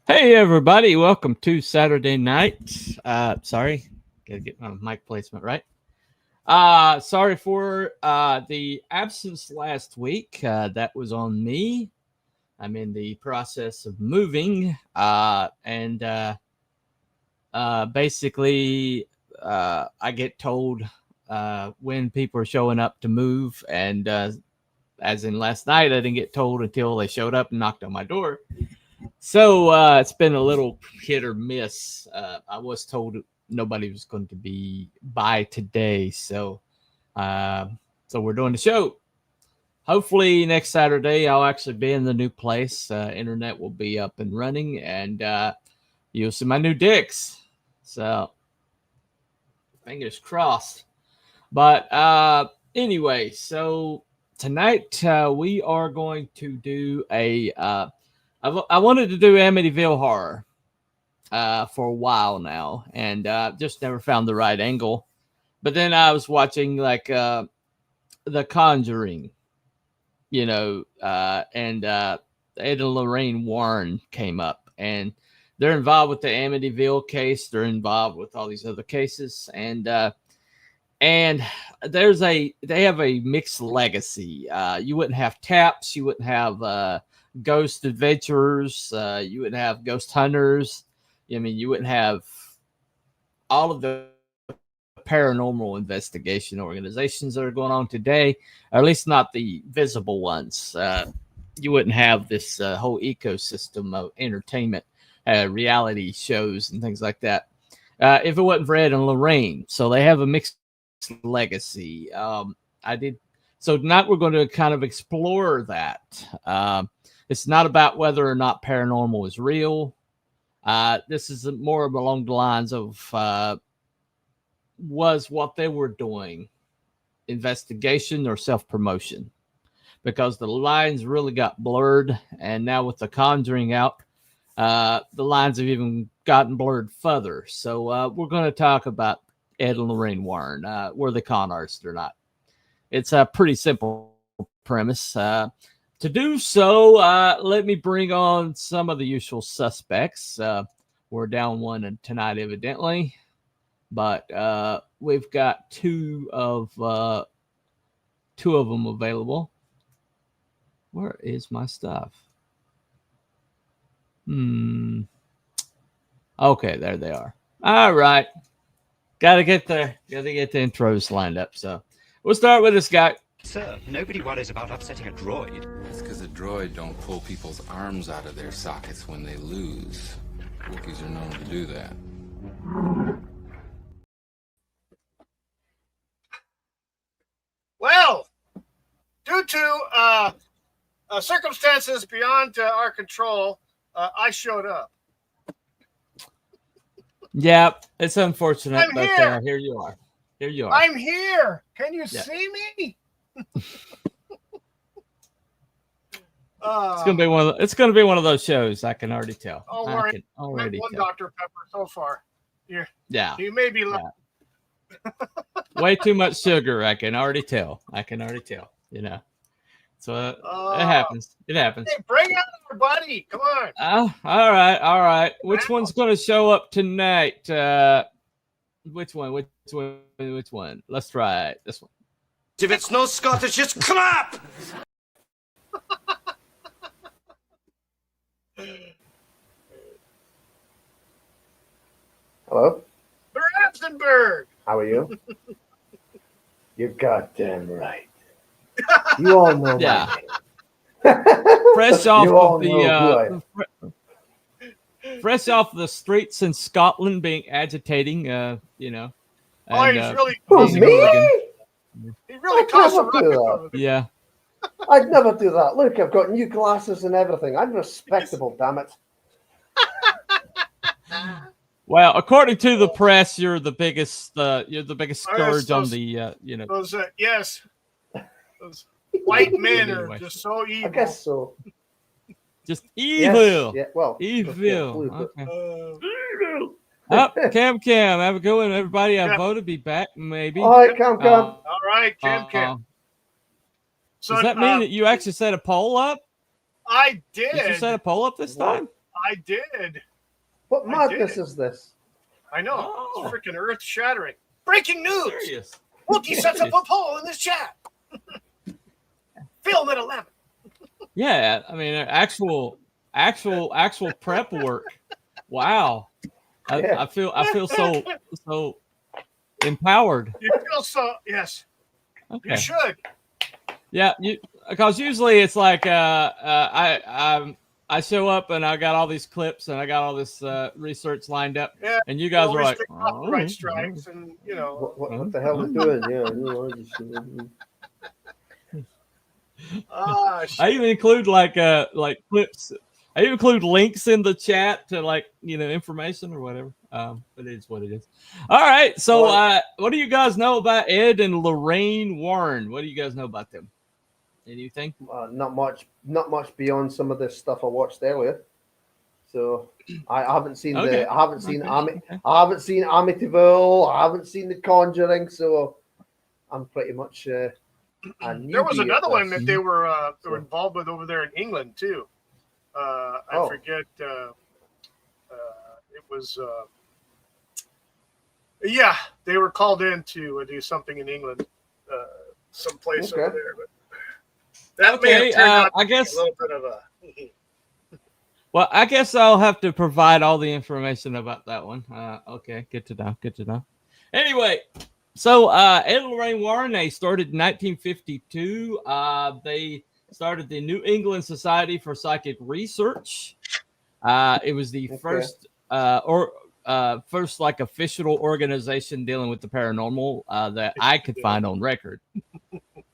Hey everybody, welcome to Saturday night. Sorry, gotta get my mic placement right. Sorry for the absence last week. That was on me. I'm in the process of moving, and basically, I get told when people are showing up to move, and as in last night, I didn't get told until they showed up and knocked on my door. So it's been a little hit or miss. I was told nobody was going to be by today, so we're doing the show. Hopefully next Saturday I'll actually be in the new place. Internet will be up and running, and you'll see my new dicks. So fingers crossed. But anyway, so tonight we are going to do a. I wanted to do Amityville horror for a while now, and just never found the right angle. But then I was watching like The Conjuring, and Ed and Lorraine Warren came up, and they're involved with the Amityville case. They're involved with all these other cases, and they have a mixed legacy. You wouldn't have taps, you wouldn't have ghost adventurers, you wouldn't have ghost hunters. I mean, you wouldn't have all of the paranormal investigation organizations that are going on today, or at least not the visible ones. You wouldn't have this whole ecosystem of entertainment, reality shows, and things like that if it wasn't for Ed and Lorraine. So they have a mixed legacy. So tonight we're going to kind of explore that. It's not about whether or not paranormal is real. This is more along the lines of was what they were doing investigation or self-promotion, because the lines really got blurred, and now with the Conjuring out, the lines have even gotten blurred further. So we're going to talk about Ed and Lorraine Warren. Were they con artists or not? It's a pretty simple premise. To do so, let me bring on some of the usual suspects. We're down one tonight, evidently, but we've got two of them available. Where is my stuff? Okay, there they are. All right, gotta get the intros lined up. So we'll start with this guy. Sir, nobody worries about upsetting a droid. It's because a droid don't pull people's arms out of their sockets when they lose. Wookiees are known to do that. Well, due to circumstances beyond our control, I showed up. Yeah, it's unfortunate, but here. Here you are. Here you are. I'm here. Can you see me? It's gonna be one of those shows. I can already tell. Oh, I can already one tell. Dr. Pepper so far. Yeah. You may be. Way too much sugar. I can already tell. So it happens. It happens. Hey, bring out our buddy. Come on. All right. Which one's going to show up tonight? Which one? Let's try it. This one. If it's no Scottish, it's clap! Hello? Brandenburg. How are you? You're goddamn right. You all know Yeah. my name. Fresh off You all of know fresh off the streets in Scotland, being agitating. And, he's really. Who, me? He really caused a ruckus. Yeah. I'd never do that. Look, I've got new glasses and everything. I'm respectable, damn it. Well, according to the press, you're the biggest scourge on the Those those white men are just so evil. I guess so. Just evil. Yes. Yeah, well, evil. Okay. Cam, have a good one, everybody. I voted be back, maybe. All right, Cam. All right, Cam. So does that mean that you actually set a poll up? I did. Did you set a poll up this time? I did. What madness is this? I know. Oh. It's freaking earth shattering. Breaking news. Serious. Wookie sets up a poll in this chat. Film at 11. Yeah, I mean, actual prep work. Wow, Yeah. I feel so empowered. You feel so? Yes. Okay. You should. Yeah, because usually it's like I show up and I got all these clips and I got all this research lined up, Yeah. and you guys are like, copyright strikes, and you know. What the hell are we doing? Yeah. I even include like clips. I even include links in the chat to like information or whatever. But it is what it is. All right. So what do you guys know about Ed and Lorraine Warren? What do you guys know about them? Anything? Not much beyond some of the stuff I watched earlier. So I haven't seen Okay. I haven't seen Amityville. I haven't seen The Conjuring. So I'm pretty much There was another one that they were involved with over there in England too. I forget. It was. Yeah, they were called in to do something in England, someplace over there. But that may have turned out I guess a little bit of a. Well, I guess I'll have to provide all the information about that one. Okay, good to know. Anyway, so Ed and Lorraine Warren, they started in 1952. They started the New England Society for Psychic Research. It was the first first like official organization dealing with the paranormal that I could find on record.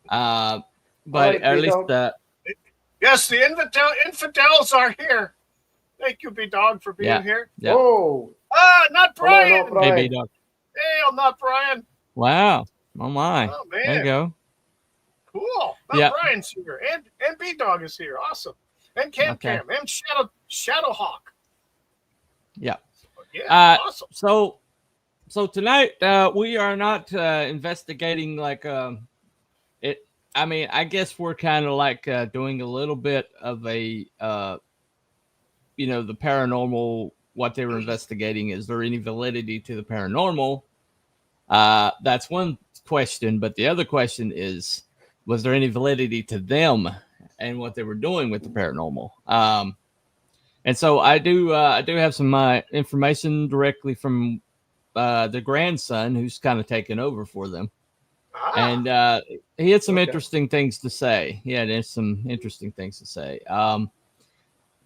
But at least yes, the infidels are here. Thank you, B-Dog, for being here. Yeah. Oh, not Brian. Hey, B-Dog. Hey, I'm not Brian. Wow. Oh my. Oh man. There you go. Cool. Brian's here, and B-Dog is here. Awesome. And Cam and Shadowhawk. Yeah. Yeah. Awesome. So tonight we are not investigating like it. I mean, I guess we're kind of like doing a little bit of a the paranormal. What they were investigating, is there any validity to the paranormal? That's one question, but the other question is, was there any validity to them and what they were doing with the paranormal? And so I do have some information directly from the grandson who's kind of taken over for them. And he had some interesting things to say.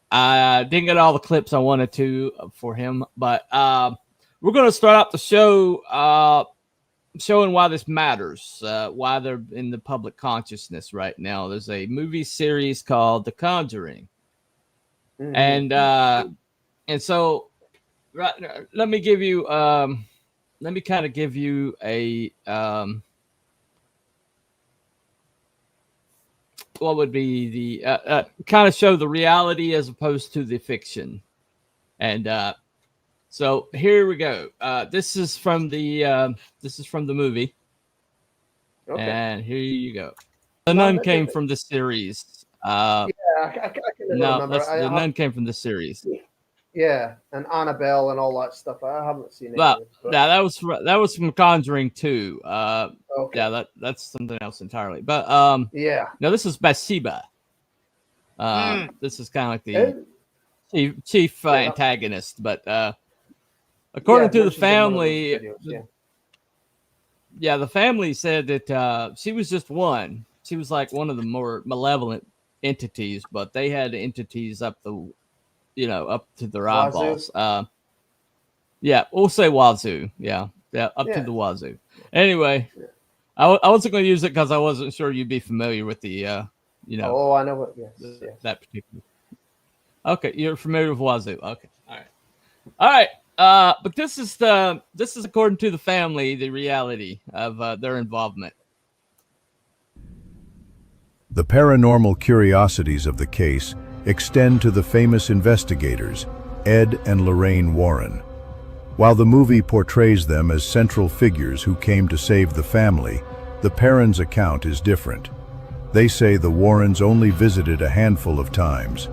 I didn't get all the clips I wanted to for him, but we're going to start out the show showing why this matters, why they're in the public consciousness right now. There's a movie series called The Conjuring. Mm-hmm. And so let me give you a what would be the kind of show the reality as opposed to the fiction. And so here we go. This is from the movie. Okay. And here you go. The Nun came from the series. I can remember. The Nun came from the series. Yeah, and Annabelle and all that stuff. I haven't seen it. But that was from Conjuring 2. Okay. Yeah, that's something else entirely. But no, this is Bathsheba. This is kind of like the chief antagonist. But according to the family, the family said that she was just one. She was like one of the more malevolent entities, but they had entities up to their eyeballs. We'll say wazoo. Yeah, up to the wazoo. Anyway, I wasn't going to use it because I wasn't sure you'd be familiar with the Oh, I know what. Yes. That particular. Okay, you're familiar with wazoo. Okay, all right. But this is according to the family, the reality of their involvement. The paranormal curiosities of the case extend to the famous investigators, Ed and Lorraine Warren. While the movie portrays them as central figures who came to save the family, the parents' account is different. They say the Warrens only visited a handful of times.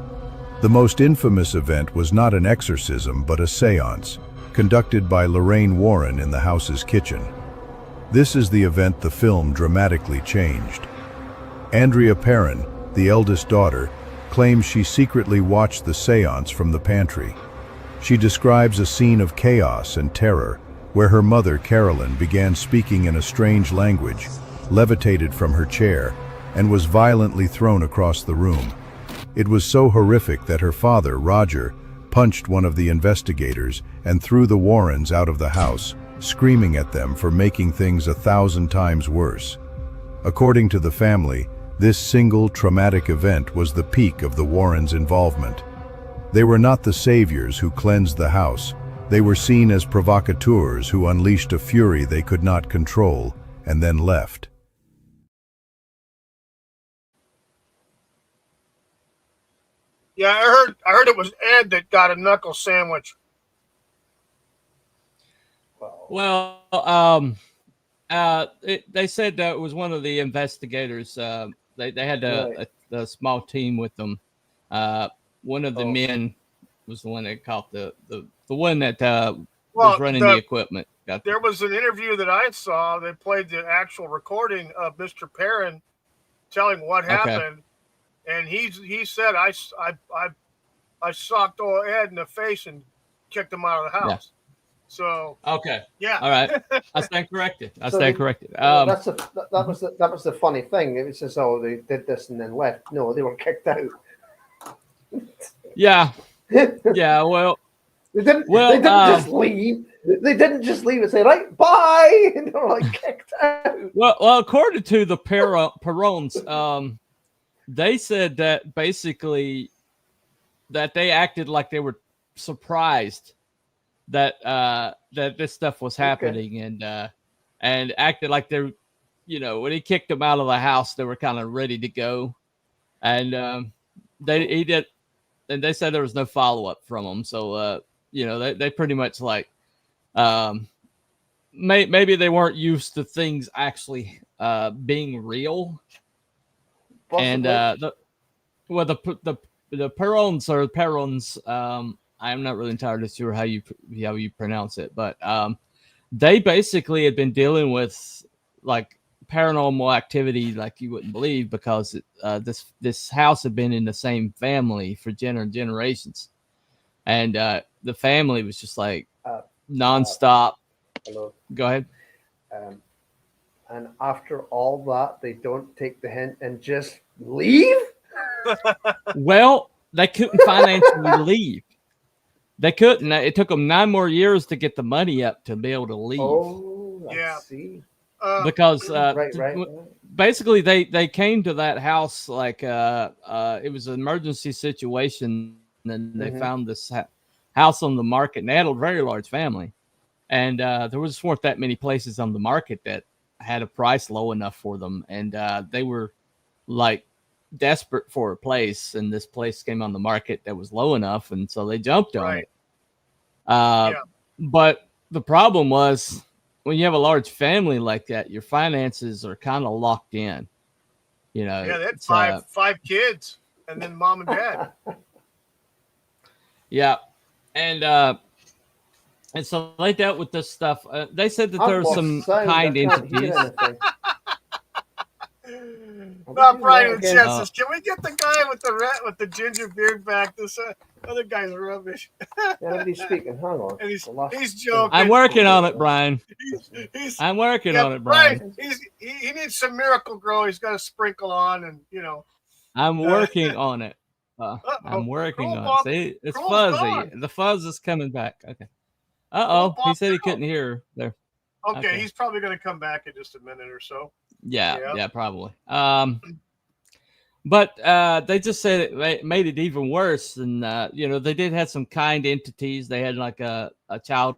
The most infamous event was not an exorcism but a séance, conducted by Lorraine Warren in the house's kitchen. This is the event the film dramatically changed. Andrea Perrin, the eldest daughter, claims she secretly watched the séance from the pantry. She describes a scene of chaos and terror, where her mother, Carolyn, began speaking in a strange language, levitated from her chair, and was violently thrown across the room. It was so horrific that her father, Roger, punched one of the investigators and threw the Warrens out of the house, screaming at them for making things 1,000 times worse. According to the family, this single traumatic event was the peak of the Warrens' involvement. They were not the saviors who cleansed the house. They were seen as provocateurs who unleashed a fury they could not control and then left. Yeah, I heard it was Ed that got a knuckle sandwich. Well, they said that it was one of the investigators. They had a small team with them. One of the men was the one that caught the one that was running the equipment. There was an interview that I saw. They played the actual recording of Mr. Perrin telling what happened, and he said I socked old Ed in the face and kicked him out of the house. Yeah. So yeah, all right. I stand corrected. That was the funny thing. It was just, oh, they did this and then left. No, they were kicked out. Yeah. Well, they didn't just leave. They didn't just leave and say, right, bye, and they were like kicked out. Well, according to the Perrons, they said that basically that they acted like they were surprised that that this stuff was happening, and acted like they're, when he kicked them out of the house, they were kind of ready to go, and he did, and they said there was no follow up from them. So they pretty much like maybe they weren't used to things actually being real. Possibly. And the Perrons or Perrons, I'm not really entirely sure how you pronounce it, but they basically had been dealing with like paranormal activity like you wouldn't believe, because this house had been in the same family for generations, and the family was just like nonstop. Hello. Go ahead. And after all that, they don't take the hint and just leave? Well, they couldn't financially leave. They couldn't. It took them 9 more years to get the money up to be able to leave. Oh, I see. Because right. Basically, they came to that house like it was an emergency situation, and they found this house on the market, and they had a very large family, and there just weren't that many places on the market that had a price low enough for them, and they were like desperate for a place, and this place came on the market that was low enough, and so they jumped on it. But the problem was, when you have a large family like that, your finances are kind of locked in. They had five kids, and then mom and dad. Yeah, and so they dealt with this stuff. They said that there were some kind entities. Not Brian and Chances. Can we get the guy with the ginger beard back? This other guy's rubbish. Nobody's speaking. Hang on. And he's joking. I'm working on it, Brian. I'm working on it, Brian. He needs some Miracle Grow. He's got to sprinkle on, and I'm working on it. I'm working on it. See, it's fuzzy. Gone. The fuzz is coming back. Okay. He said he couldn't hear there. Okay, he's probably going to come back in just a minute or so. Yeah, probably. But they just said it made it even worse. And, they did have some kind entities. They had like a child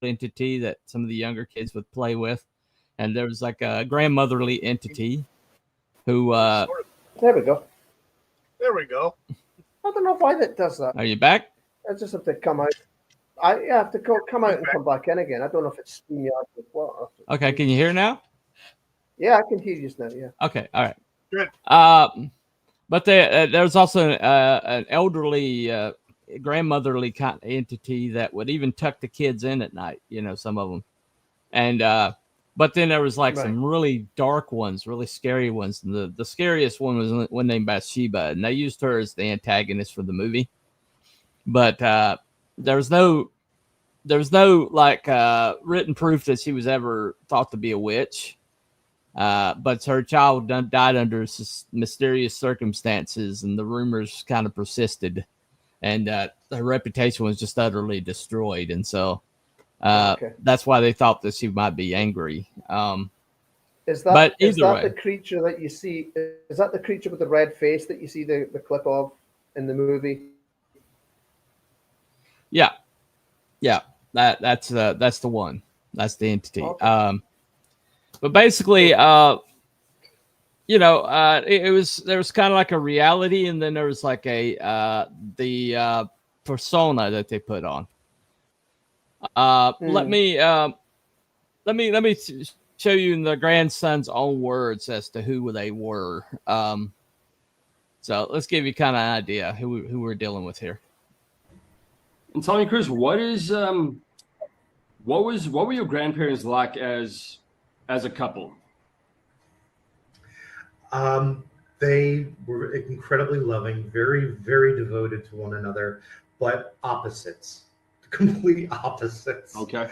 entity that some of the younger kids would play with. And there was like a grandmotherly entity who... There we go. I don't know why that does that. Are you back? I just have to come out. I have to come out and come back in again. I don't know if it's StreamYard or what. Okay, can you hear now? Yeah, I can hear you now, yeah. Okay, all right. Good. But there's also an elderly, grandmotherly kind of entity that would even tuck the kids in at night. Some of them, and but then there was like some really dark ones, really scary ones. And the scariest one was one named Bathsheba, and they used her as the antagonist for the movie. But there was no like written proof that she was ever thought to be a witch. But her child died under mysterious circumstances, and the rumors kind of persisted, and her reputation was just utterly destroyed. And so that's why they thought that she might be angry. Is that the creature that you see? Is that the creature with the red face that you see the clip of in the movie? Yeah. That's the one. That's the entity. Okay. But basically, it was kind of like a reality, and then there was like the persona that they put on. Let me show you in the grandson's own words as to who they were. So let's give you kind of an idea who we're dealing with here. And tell me, Chris, what were your grandparents like as a couple? They were incredibly loving, very, very devoted to one another, but opposites, complete opposites. Okay.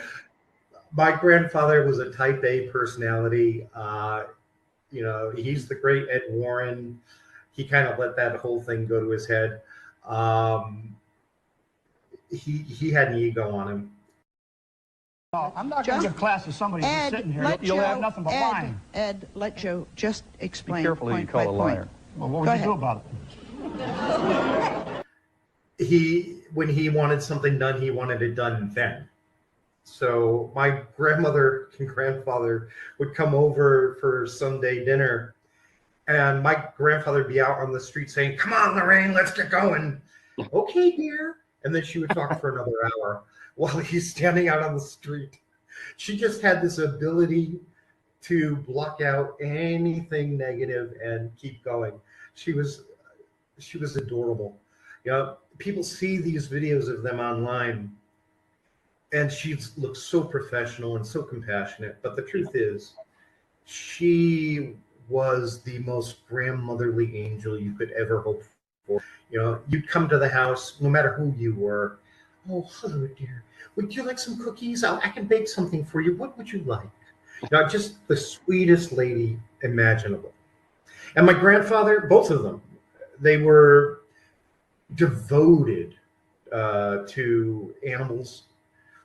My grandfather was a type A personality. He's the great Ed Warren. He kind of let that whole thing go to his head. He had an ego on him. I'm not going to give class to somebody who's sitting here. You'll have nothing but lying. Ed, let Joe just explain. Be careful who you call a liar. Well, what would you do about it? When he wanted something done, he wanted it done then. So my grandmother and grandfather would come over for Sunday dinner, and my grandfather would be out on the street saying, "Come on, Lorraine, let's get going." "Okay, dear." And then she would talk for another hour while he's standing out on the street. She just had this ability to block out anything negative and keep going. She was adorable. People see these videos of them online, and she looks so professional and so compassionate. But the truth is, she was the most grandmotherly angel you could ever hope for. You'd come to the house, no matter who you were. "Oh, hello, dear. Would you like some cookies? I can bake something for you. What would you like?" Just the sweetest lady imaginable. And my grandfather, both of them, they were devoted to animals.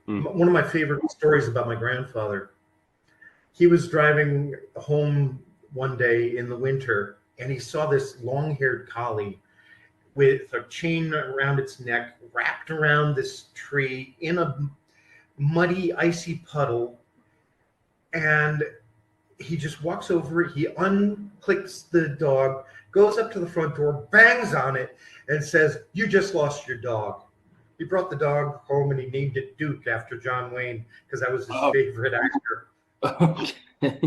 One of my favorite stories about my grandfather, he was driving home one day in the winter, and he saw this long-haired collie with a chain around its neck, wrapped around this tree in a muddy, icy puddle. And he just walks over, he unclicks the dog, goes up to the front door, bangs on it, and says, "You just lost your dog." He brought the dog home and he named it Duke after John Wayne because that was his favorite actor. Okay.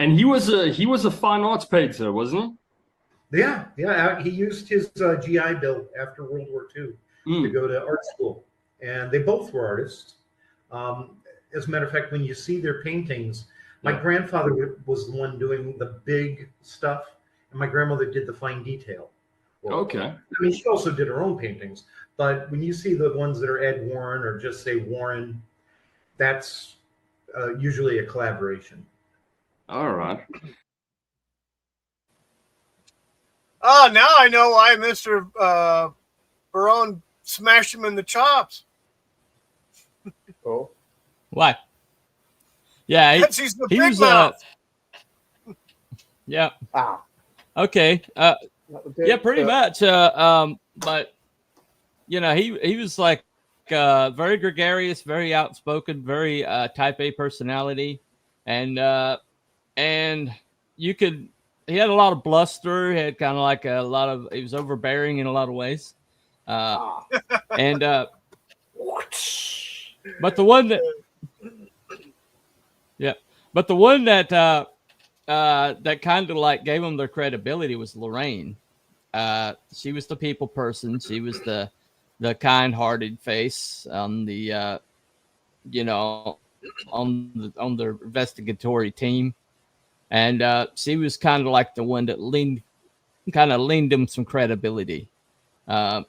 And he was a fine arts painter, wasn't he? Yeah. He used his GI Bill after World War II to go to art school, and they both were artists. As a matter of fact, when you see their paintings, my grandfather was the one doing the big stuff, and my grandmother did the fine detail. Okay. I mean, she also did her own paintings, but when you see the ones that are Ed Warren or just say Warren, that's usually a collaboration. All right. Oh, now I know why Mr. Barone smashed him in the chops. Oh. Why? Yeah, he's the big mouth. Yeah. Ah. Okay. Yeah, pretty much. But he was like very gregarious, very outspoken, very type A personality, and he had a lot of bluster. He had kind of like he was overbearing in a lot of ways, and but the one that that kind of like gave him their credibility was Lorraine. She was the people person. She was the kind-hearted face on the on the investigatory team, and she was kind of like the one that leaned them some credibility. And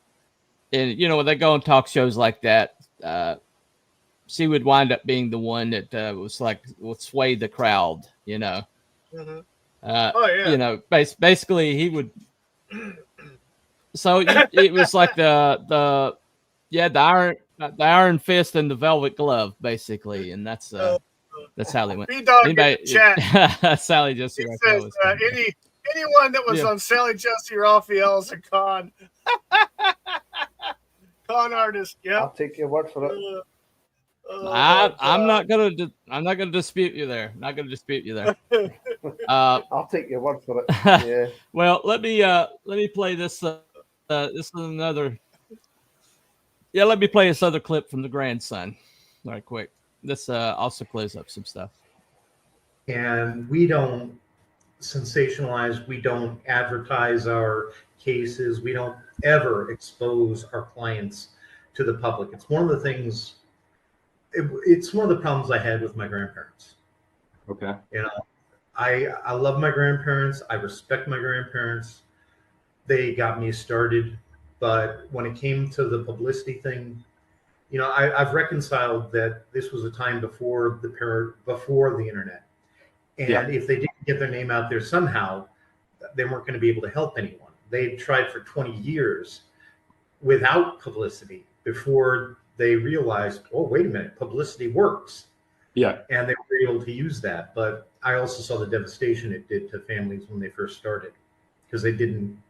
when they go on talk shows like that, she would wind up being the one that would sway the crowd. Mm-hmm. Oh yeah. Basically he would. So it was like the iron fist and the velvet glove, basically, and that's how they went. Anybody, chat. Sally Jesse he says anyone that was on Sally Jesse Raphael's a con artist. Yeah, I'll take your word for it. I'm not gonna dispute you there. I'll take your word for it. Yeah. Well, let me play this. This is another. Yeah, let me play this other clip from the grandson. Right, quick. This also clears up some stuff. And we don't sensationalize. We don't advertise our cases. We don't ever expose our clients to the public. It's one of the things. It's one of the problems I had with my grandparents. Okay. I love my grandparents. I respect my grandparents. They got me started. But when it came to the publicity thing, I've reconciled that this was a time before the internet. And if they didn't get their name out there somehow, they weren't going to be able to help anyone. They tried for 20 years without publicity before they realized, oh, wait a minute, publicity works. Yeah. And they were able to use that. But I also saw the devastation it did to families when they first started, because they didn't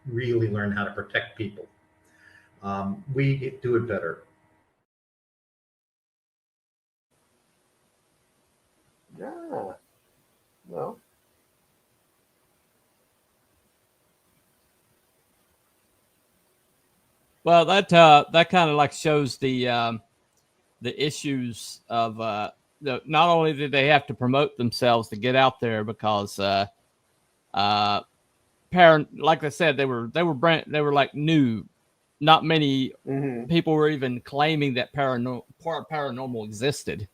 really learn how to protect people. We do it better. Yeah. Well. Well, that kind of like shows the issues of not only did they have to promote themselves to get out there, because like I said, they were like new. Not many people were even claiming that paranormal existed,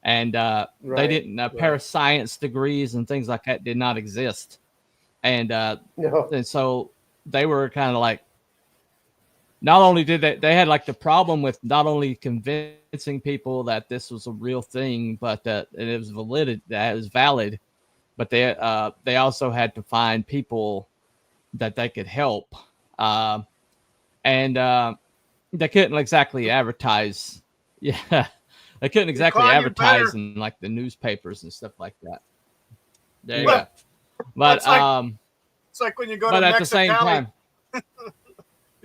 and they didn't. Parascience degrees and things like that did not exist, and and so they were kind of like. Not only did they had like the problem with not only convincing people that this was a real thing, but that it was valid, but they also had to find people that they could help, and they couldn't exactly advertise. Yeah, they couldn't exactly advertise in like the newspapers and stuff like that. There you go. But it's like when you go to Mexico. But at the same time.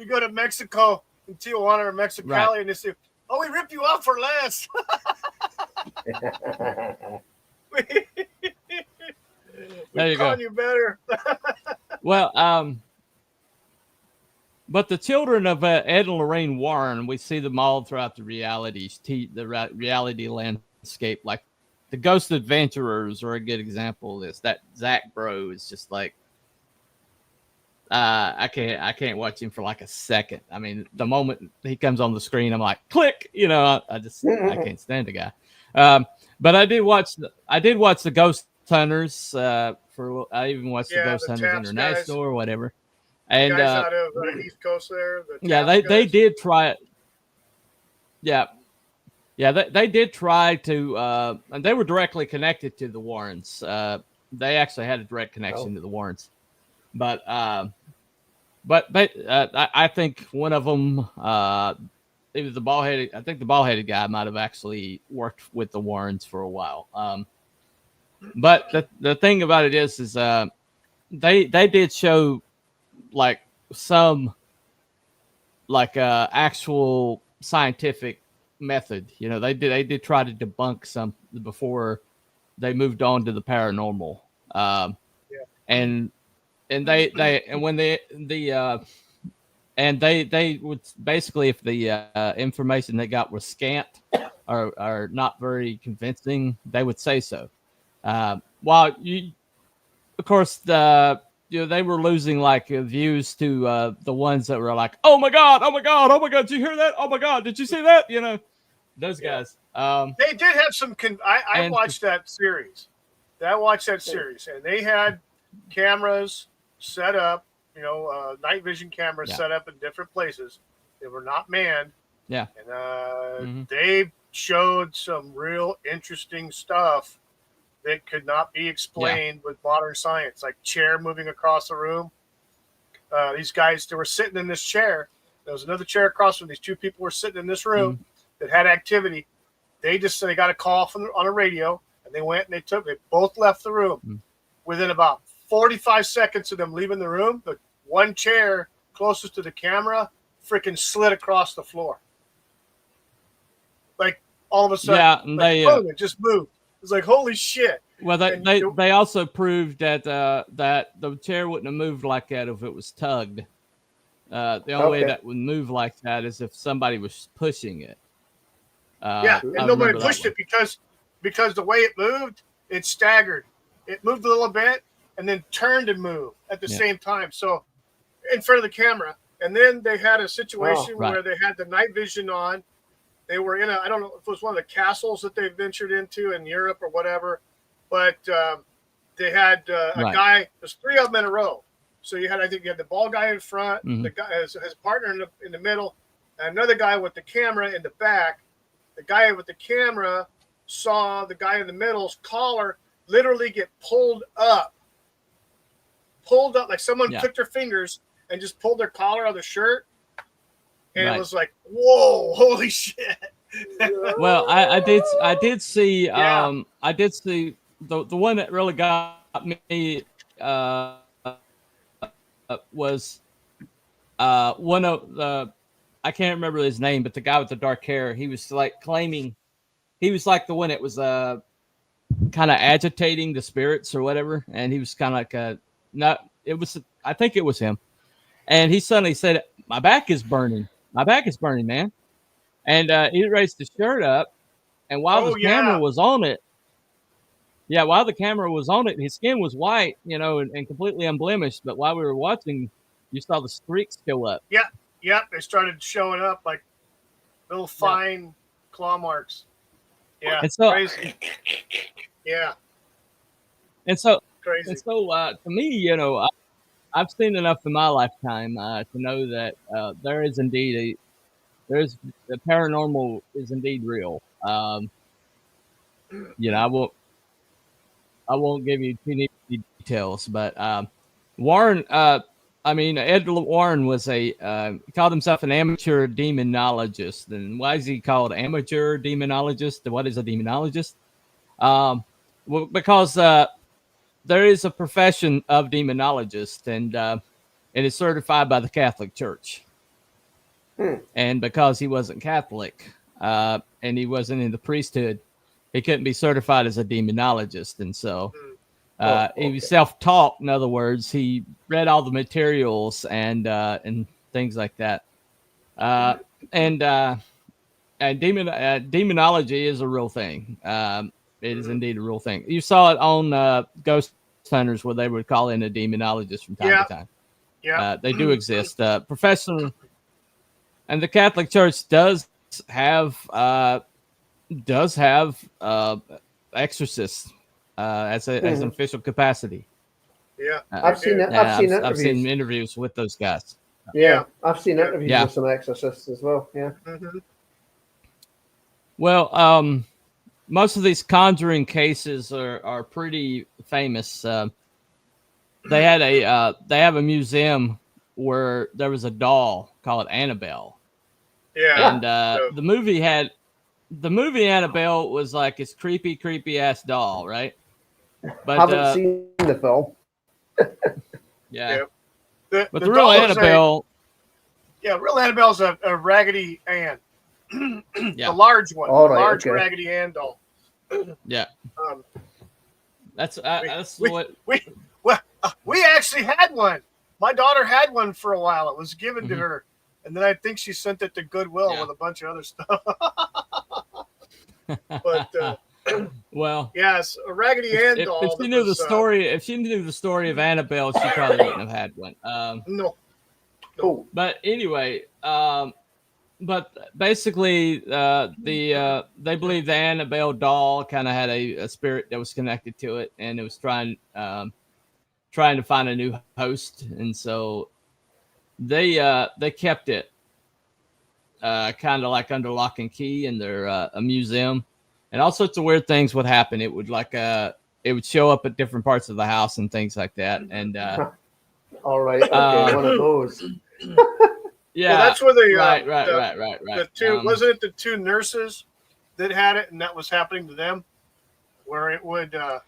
You go to Mexico, in Tijuana or Mexicali, and they say, "Oh, we rip you off for less." There you go. You better. Well, but the children of Ed and Lorraine Warren, we see them all throughout the reality landscape. Like the Ghost Adventurers are a good example of this. That Zach Bro is just like. I can't watch him for like a second. I mean, the moment he comes on the screen, I'm like, click. I can't stand the guy. But I did watch the Ghost Hunters. I even watched the Ghost Hunters International or whatever. And guys out of East Coast there. They did try it. Yeah. They did try to, and they were directly connected to the Warrens. They actually had a direct connection to the Warrens. But I think one of them, it was the bald-headed. I think the bald-headed guy might have actually worked with the Warrens for a while. But the thing about it is they did show like some like actual scientific method. They did try to debunk some before they moved on to the paranormal. And they would basically, if the information they got was scant or not very convincing, they would say so. Of course, they were losing like views to the ones that were like, oh my god, oh my god, oh my god, did you hear that? Oh my god, did you see that? Those guys. They did have some. I watched that series. And they had cameras set up. Night vision cameras set up in different places. They were not manned. Yeah. And they showed some real interesting stuff that could not be explained with modern science, like chair moving across the room. These guys, they were sitting in this chair. There was another chair across from these two people were sitting in this room that had activity. They got a call on a radio, and they went and they both left the room. Within about 45 seconds of them leaving the room, the one chair closest to the camera freaking slid across the floor. Like all of a sudden, it just moved. It's like, holy shit. Well, they also proved that that the chair wouldn't have moved like that if it was tugged. The only way that would move like that is if somebody was pushing it. And nobody pushed it because the way it moved, it staggered. It moved a little bit and then turned and moved at the same time. So in front of the camera. And then they had a situation where they had the night vision on. They were in I don't know if it was one of the castles that they ventured into in Europe or whatever, but they had a guy. There's three of them in a row. So I think you had the bald guy in front, the guy his partner in the middle, and another guy with the camera in the back. The guy with the camera saw the guy in the middle's collar literally get pulled up like someone took their fingers and just pulled their collar out of the shirt. And it was like, whoa, holy shit. Well, I did see I did see the one that really got me was one of the, I can't remember his name, but the guy with the dark hair, he was like claiming he was like the one that was kind of agitating the spirits or whatever, and he was kind of like I think it was him. And he suddenly said, my back is burning, man. And he raised the shirt up, and while the camera was on it, his skin was white, and completely unblemished. But while we were watching, you saw the streaks go up. Yeah, they started showing up like little fine claw marks. Yeah, and so, crazy. Yeah. And so, crazy. And so, to me, I've seen enough in my lifetime to know that there is indeed the paranormal is indeed real. I won't give you too many details, but Warren, Ed Warren was he called himself an amateur demonologist. And why is he called amateur demonologist? What is a demonologist? Because there is a profession of demonologist, and it is certified by the Catholic Church. And because he wasn't Catholic and he wasn't in the priesthood, he couldn't be certified as a demonologist. And so he was self-taught. In other words, he read all the materials and things like that. And demonology is a real thing. It is indeed a real thing. You saw it on Ghost Hunters, where they would call in a demonologist from time to time. Yeah, they do exist. Professional, and the Catholic Church does have exorcists as an official capacity. Yeah, I've seen interviews with those guys. Yeah, I've seen interviews with some exorcists as well. Yeah. Well, most of these Conjuring cases are pretty famous. They have a museum where there was a doll called Annabelle. Yeah, and the movie Annabelle was like this creepy ass doll, right? But haven't seen the film. But the real Annabelle. Real Annabelle's a Raggedy Ann. The large one, Raggedy Ann doll. That's we actually had one. My daughter had one for a while. It was given to her, and then I think she sent it to Goodwill with a bunch of other stuff. But Well, yes, a Raggedy Ann doll. If she knew the story, if she knew the story of Annabelle, she probably wouldn't have had one. No. But anyway, but basically, they believe the Annabelle doll kind of had a spirit that was connected to it, and it was trying to find a new host, and so they kept it kind of like under lock and key in their a museum, and all sorts of weird things would happen. It would it would show up at different parts of the house and things like that, and all right, okay, one of those. Yeah, well, that's where the right. The two wasn't it the two nurses that had it, and that was happening to them, where it would it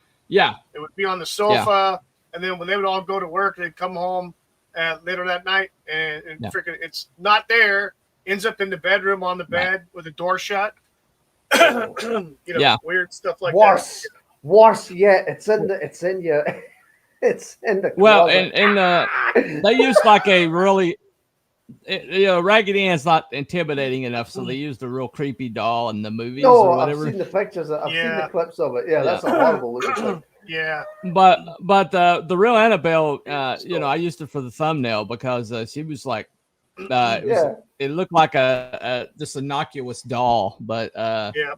would be on the sofa, and then when they would all go to work, they'd come home later that night, and freaking it's not there. Ends up in the bedroom on the bed with the door shut. Weird stuff like that. Worse yet, it's in the well, closet. and they used like a really. Raggedy Ann's not intimidating enough, so they used a real creepy doll in the movies or whatever. I've seen the pictures. I've seen the clips of it. Yeah, that's a horrible looking thing. Yeah. But the real Annabelle, I used her for the thumbnail because she was like, it looked like a just innocuous doll, but the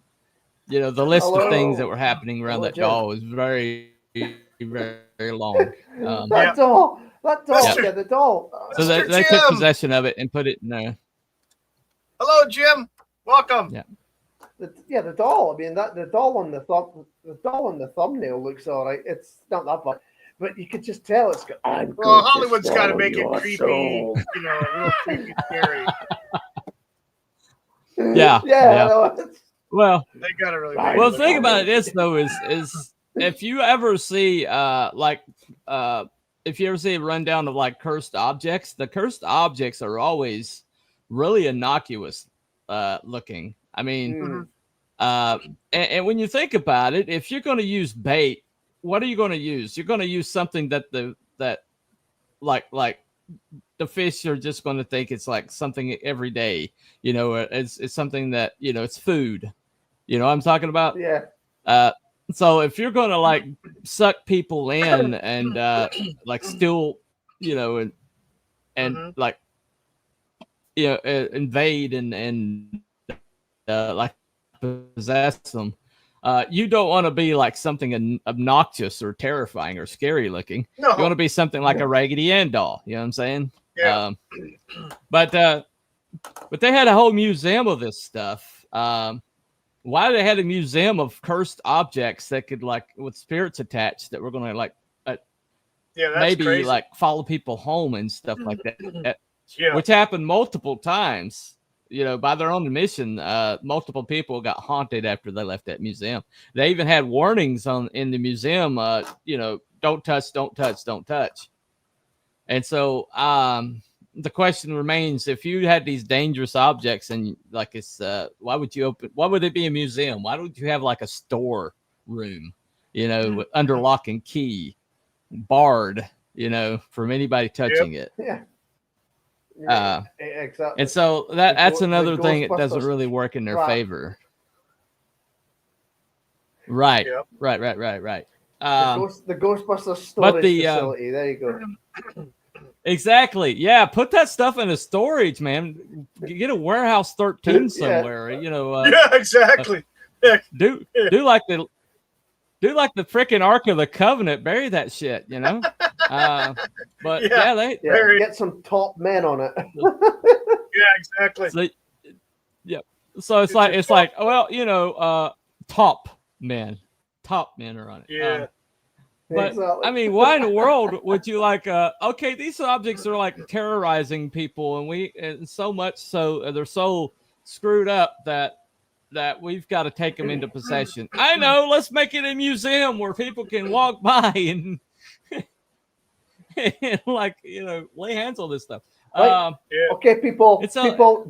list of things that were happening around that doll was very, very, very long. That doll. The doll. So they took possession of it and put it in there. Hello, Jim. Welcome. Yeah. The doll. I mean, the doll on the thumbnail looks all right. It's not that bad, but you could just tell it's got. Hollywood's got to make it creepy, real creepy, scary. Yeah. Well, they got to really. Well, the thing about this though is if you ever see if you ever see a rundown of like cursed objects, the cursed objects are always really innocuous looking. I mean, and when you think about it, if you're going to use bait, what are you going to use? You're going to use something that like the fish are just going to think it's like something every day. It's something that it's food. You know what I'm talking about? Yeah. So if you're going to like suck people in and like still, and like, invade and like possess them, you don't want to be like something obnoxious or terrifying or scary looking. No. You want to be something like a Raggedy Ann doll. You know what I'm saying? Yeah. But they had a whole museum of this stuff. Why they had a museum of cursed objects that could like with spirits attached that were going to like maybe crazy. Like follow people home and stuff like that. Yeah. Which happened multiple times. By their own admission, multiple people got haunted after they left that museum. They even had warnings in the museum. Don't touch, don't touch, don't touch. And so the question remains: if you had these dangerous objects and like it's, why would it be a museum? Why don't you have like a store room, under lock and key, barred, from anybody touching it? Yeah, exactly. And so that's another thing that doesn't really work in their favor. Right. Yep. Right. The Ghostbusters storage facility. There you go. Exactly. Yeah, put that stuff in a storage, man. Get a warehouse 13 somewhere. Yeah, exactly. Do like the freaking Ark of the Covenant. Bury that shit. But they get some top men on it. Yeah, exactly. So it's like top men are on it. Yeah. But exactly. I mean, why in the world would you like? Okay, these objects are like terrorizing people, and so much so they're so screwed up that we've got to take them into possession. I know. Let's make it a museum where people can walk by and like lay hands on this stuff. Right. Okay, people.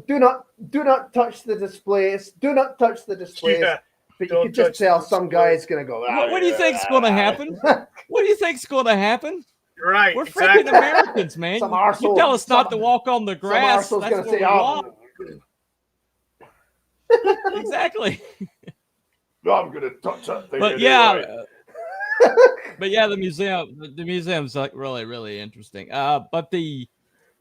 Do not touch the displays. Do not touch the displays. Yeah. But you can just tell some guy's gonna go. What do you think's going to happen? What do you think's going to happen? Right. We're freaking Americans, man. You tell us not to walk on the grass. That's gonna what say, we want. Exactly. No, I'm gonna touch that thing. But anyway. yeah, the museum's like really, really interesting. But the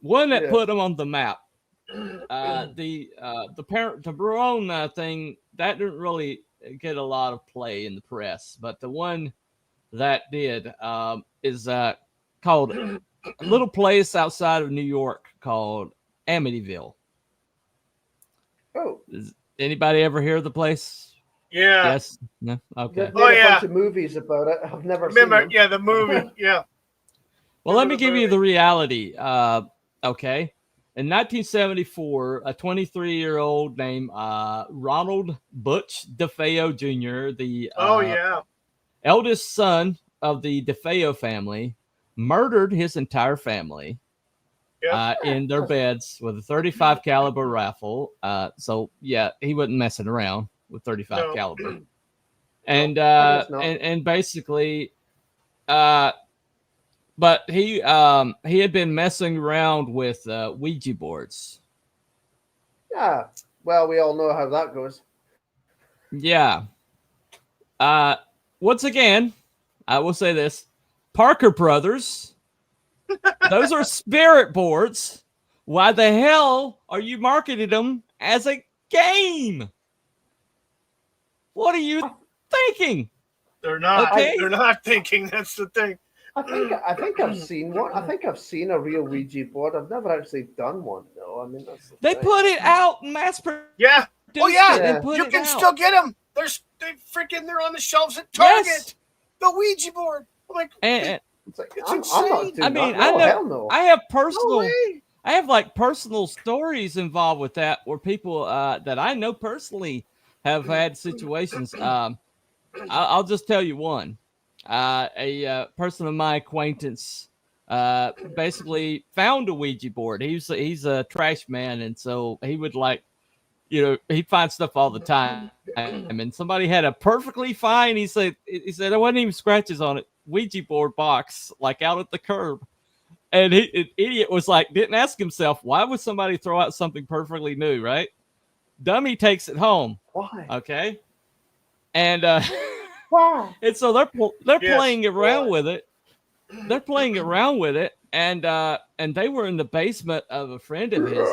one that put them on the map, the Barone thing, that didn't really get a lot of play in the press. But the one that did is called a little place outside of New York called Amityville. Oh, Does anybody ever hear of the place? Yeah. Yes. No. Okay. They've made a bunch of movies about it. I've never seen them. Yeah, the movie. Yeah. Well, let me give you the reality. Okay. In 1974, a 23-year-old named Ronald Butch DeFeo Jr., the eldest son of the DeFeo family, murdered his entire family in their beds with a 35 caliber rifle. So yeah, he wasn't messing around with 35 caliber. And and basically but he had been messing around with Ouija boards. Yeah. Well, we all know how that goes. Yeah. Once again, I will say this. Parker Brothers, those are spirit boards. Why the hell are you marketing them as a game? What are you thinking? They're not. Okay? They're not thinking. That's the thing. I think I've seen one. I think I've seen a real Ouija board. I've never actually done one though. I mean, they put it out in mass production. Yeah. Oh yeah. You can still get them. They're on the shelves at Target. Yes. The Ouija board. I'm like, it's insane. I know. I have personal. I have like personal stories involved with that, where people that I know personally have had situations. I'll just tell you one. A person of my acquaintance basically found a Ouija board. He's a trash man, and so he would he'd find stuff all the time. And somebody had a perfectly fine, he said there wasn't even scratches on it, Ouija board box, like out at the curb. And an idiot was like, didn't ask himself, why would somebody throw out something perfectly new, right? Dummy takes it home. Why? Okay. And wow. And so they're playing around with it. They're playing around with it, and they were in the basement of a friend of his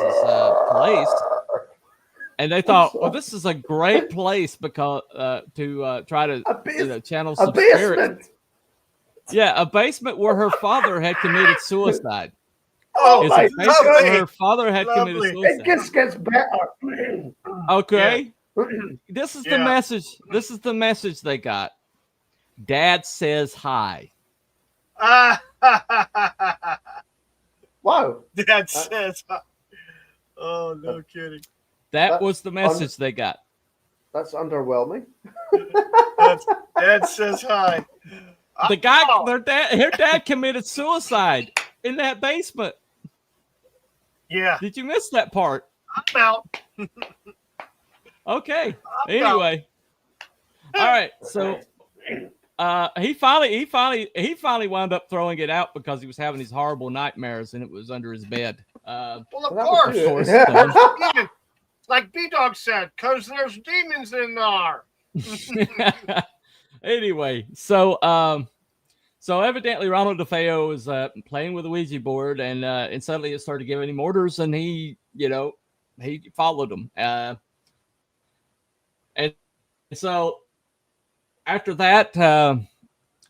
place, and they thought, well, this is a great place because to try to channel some spirit. Yeah, a basement where her father had committed suicide. Oh my God! Where her father had committed suicide. It just gets better. Okay. Yeah. This is the message. This is the message they got. Dad says hi. Wow. Dad says hi. Oh, no kidding. That was the message they got. That's underwhelming. Dad says hi. The guy, her dad committed suicide in that basement. Yeah. Did you miss that part? I'm out. Okay. Anyway. All right. So he finally wound up throwing it out because he was having these horrible nightmares and it was under his bed. Well, of course. Like B-Dog said, because there's demons in there. Anyway, so evidently Ronald DeFeo was playing with a Ouija board, and suddenly it started giving him orders, and he followed them. And so after that,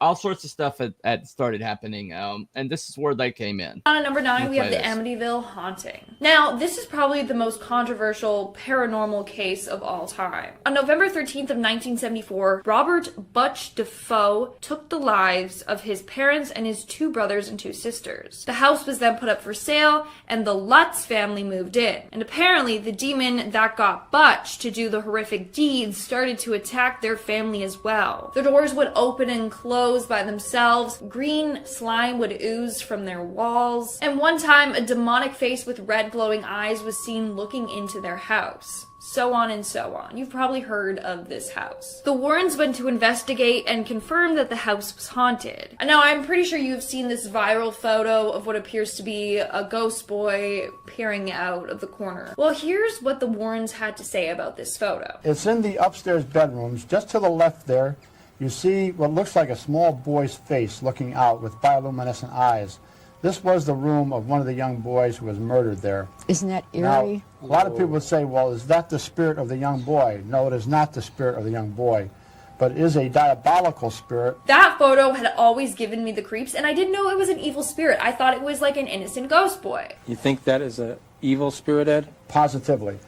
all sorts of stuff had started happening, and this is where they came in. On number 9, we have the Amityville haunting. Now, this is probably the most controversial paranormal case of all time. On November 13th of 1974, Robert Butch DeFeo took the lives of his parents and his 2 brothers and 2 sisters. The house was then put up for sale, and the Lutz family moved in. And apparently, the demon that got Butch to do the horrific deeds started to attack their family as well. The doors would open and close by themselves, green slime would ooze from their walls, and one time a demonic face with red glowing eyes was seen looking into their house. so on and so on. You've probably heard of this house. The Warrens went to investigate and confirm that the house was haunted. Now, I'm pretty sure you've seen this viral photo of what appears to be a ghost boy peering out of the corner. Well, here's what the Warrens had to say about this photo. It's in the upstairs bedrooms. Just to the left there, you see what looks like a small boy's face looking out with bioluminescent eyes. This was the room of one of the young boys who was murdered there. Isn't that eerie? Now, a lot of people would say, well, is that the spirit of the young boy? No, it is not the spirit of the young boy, but it is a diabolical spirit. That photo had always given me the creeps, and I didn't know it was an evil spirit. I thought it was like an innocent ghost boy. You think that is an evil spirit, Ed? Positively.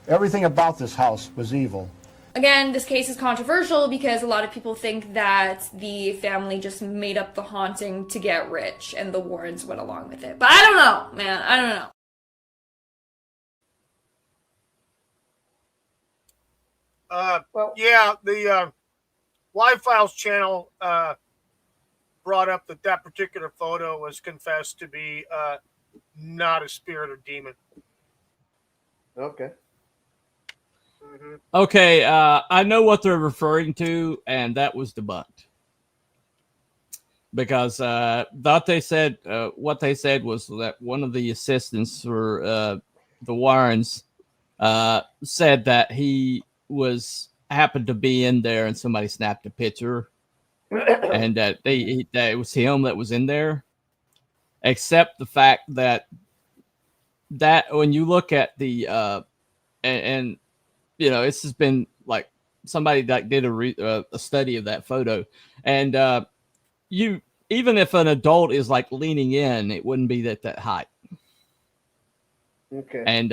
Everything about this house was evil. Again, this case is controversial because a lot of people think that the family just made up the haunting to get rich and the Warrens went along with it. But I don't know, man. I don't know. Yeah, the Live Files channel brought up that particular photo was confessed to be not a spirit or demon. Okay. Okay, I know what they're referring to, and that was debunked. Because what they said was that one of the assistants for the Warrens said that he happened to be in there, and somebody snapped a picture, and that it was him that was in there. Except the fact that when you look at the and you know, this has been like somebody that did a study of that photo, and even if an adult is like leaning in, it wouldn't be that height. Okay. And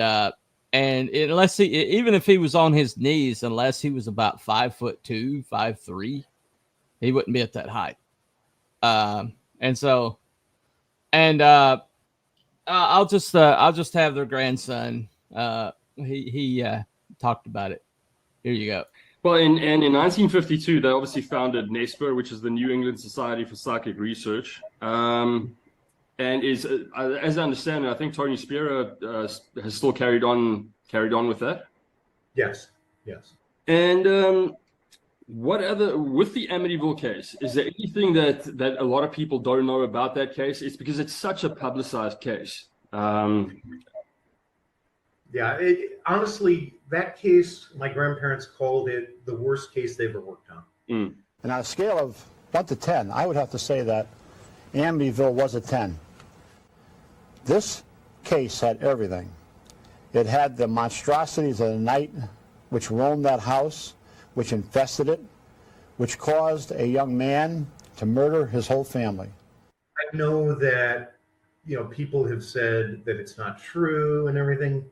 unless even if he was on his knees, unless he was about 5'2", 5'3", he wouldn't be at that height. I'll just have their grandson. He talked about it. Here you go. Well, in 1952, they obviously founded NESPO, which is the New England Society for Psychic Research, and is, as I understand it, I think Tony Spira has still carried on with that. Yes. And with the Amityville case, is there anything that a lot of people don't know about that case? It's because it's such a publicized case. Yeah, honestly, that case, my grandparents called it the worst case they've ever worked on. And on a scale of 1 to 10, I would have to say that Amityville was a 10. This case had everything. It had the monstrosities of the night which roamed that house, which infested it, which caused a young man to murder his whole family. I know that, people have said that it's not true and everything,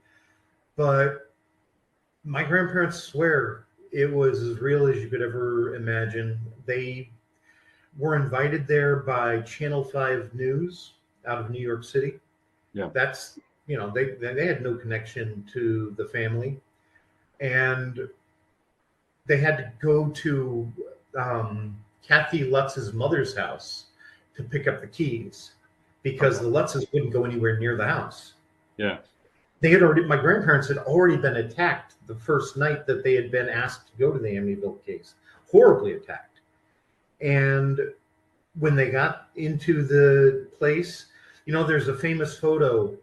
but my grandparents swear it was as real as you could ever imagine. They were invited there by Channel 5 News out of New York City. Yeah. That's, they had no connection to the family. And they had to go to Kathy Lutz's mother's house to pick up the keys because the Lutzes wouldn't go anywhere near the house. Yeah. My grandparents had already been attacked the first night that they had been asked to go to the Amityville case, horribly attacked. And when they got into the place, there's a famous photo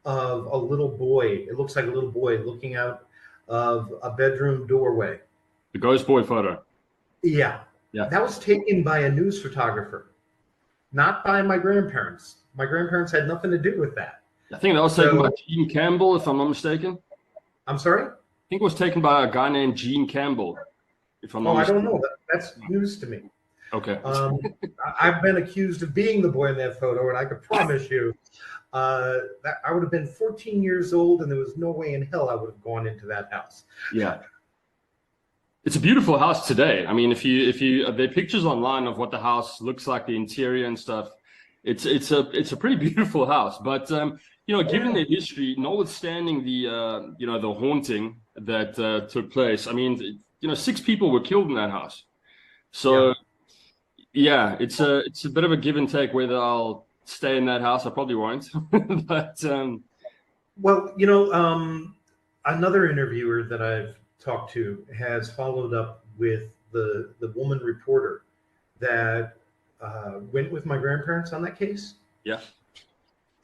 of a little boy. It looks like a little boy looking out of a bedroom doorway. The ghost boy photo. Yeah. Yeah. That was taken by a news photographer, not by my grandparents. My grandparents had nothing to do with that. I think that was taken by Gene Campbell, if I'm not mistaken. I'm sorry? I think it was taken by a guy named Gene Campbell, if I'm not mistaken. I don't know. That's news to me. Okay. I've been accused of being the boy in that photo, and I can promise you that I would have been 14 years old, and there was no way in hell I would have gone into that house. Yeah. It's a beautiful house today. I mean, if you there are pictures online of what the house looks like, the interior and stuff. It's a pretty beautiful house, but given the history, notwithstanding the the haunting that took place, I mean, 6 people were killed in that house. So yeah, it's a bit of a give and take whether I'll stay in that house. I probably won't, but well, Another interviewer that I've talked to has followed up with the woman reporter that went with my grandparents on that case. Yeah.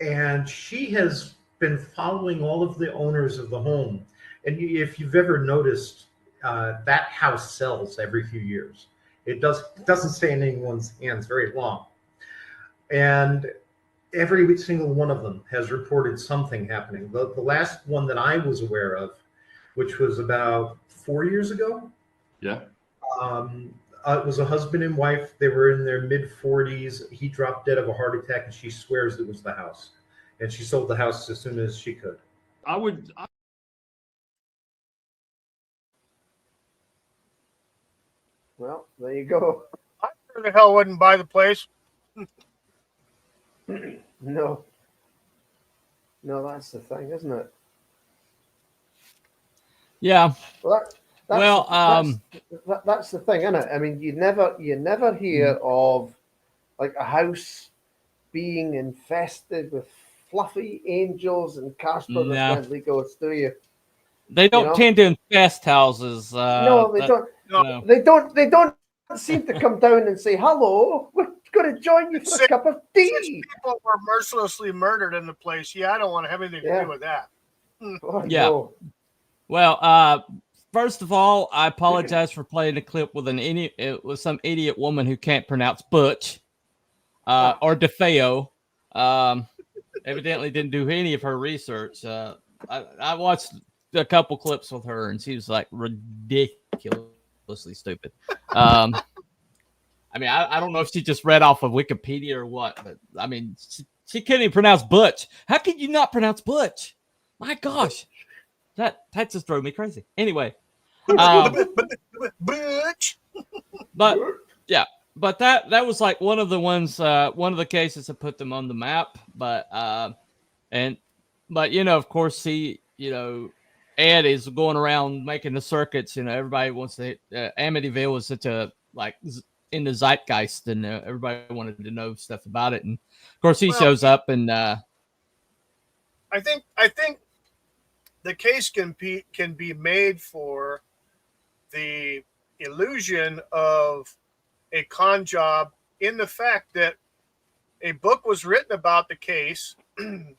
And she has been following all of the owners of the home. And if you've ever noticed, that house sells every few years. It doesn't stay in anyone's hands very long. And every single one of them has reported something happening. The last one that I was aware of, which was about 4 years ago. Yeah. It was a husband and wife. They were in their mid-40s. He dropped dead of a heart attack, and she swears it was the house. And she sold the house as soon as she could. Well, there you go. I sure the hell wouldn't buy the place. No. No, that's the thing, isn't it? Yeah. Well, Well, that's the thing, isn't it? I mean, you never hear of like a house being infested with fluffy angels and Casper the Friendly Ghost, do you? They don't tend to infest houses. No, they don't. No. They don't seem to come down and say, "Hello, we're going to join you for a cup of tea." 6 people were mercilessly murdered in the place. Yeah, I don't want to have anything to do with that. Yeah. No. Well, first of all, I apologize for playing a clip with some idiot woman who can't pronounce Butch or DeFeo. Evidently didn't do any of her research. I watched a couple clips with her, and she was like ridiculously stupid. I mean, I don't know if she just read off of Wikipedia or what, but I mean, she couldn't even pronounce Butch. How could you not pronounce Butch? My gosh. That just drove me crazy. Anyway, Butch. But yeah, but that was like one of the ones, one of the cases that put them on the map. But of course, Ed is going around making the circuits. Everybody wants to. Amityville was such a in the zeitgeist, and everybody wanted to know stuff about it. And of course, he shows up, and I think the case can be made for the illusion of a con job in the fact that a book was written about the case,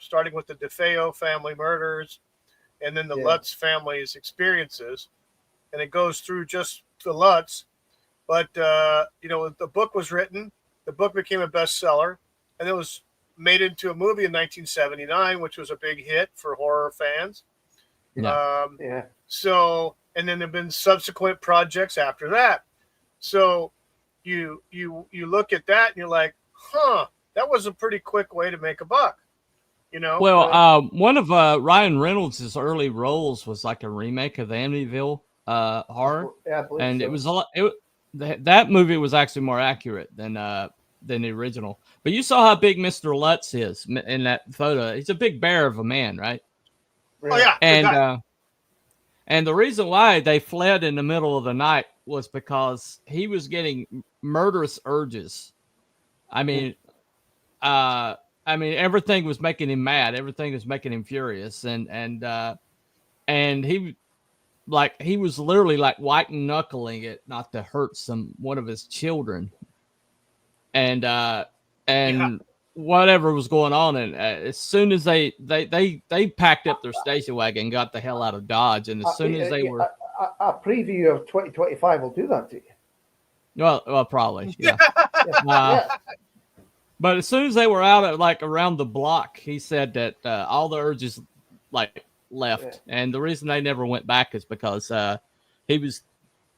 starting with the DeFeo family murders, and then the Lutz family's experiences, and it goes through just the Lutz. But the book was written, the book became a bestseller, and it was made into a movie in 1979, which was a big hit for horror fans. So, and then there've been subsequent projects after that. So you look at that and you're like, that was a pretty quick way to make a buck. Well, one of Ryan Reynolds' early roles was like a remake of the Amityville horror, and it was a lot. That movie was actually more accurate than the original. But you saw how big Mr. Lutz is in that photo. He's a big bear of a man, right? Oh yeah, and the reason why they fled in the middle of the night was because he was getting murderous urges. I mean, everything was making him mad. Everything was making him furious, and he was literally like white knuckling it not to hurt one of his children, and whatever was going on, and as soon as they packed up their station wagon and got the hell out of Dodge, and as soon as they were a preview of 2025 will do that to you. Well, probably, yeah. But as soon as they were out at around the block, he said that all the urges left, and the reason they never went back is because he was,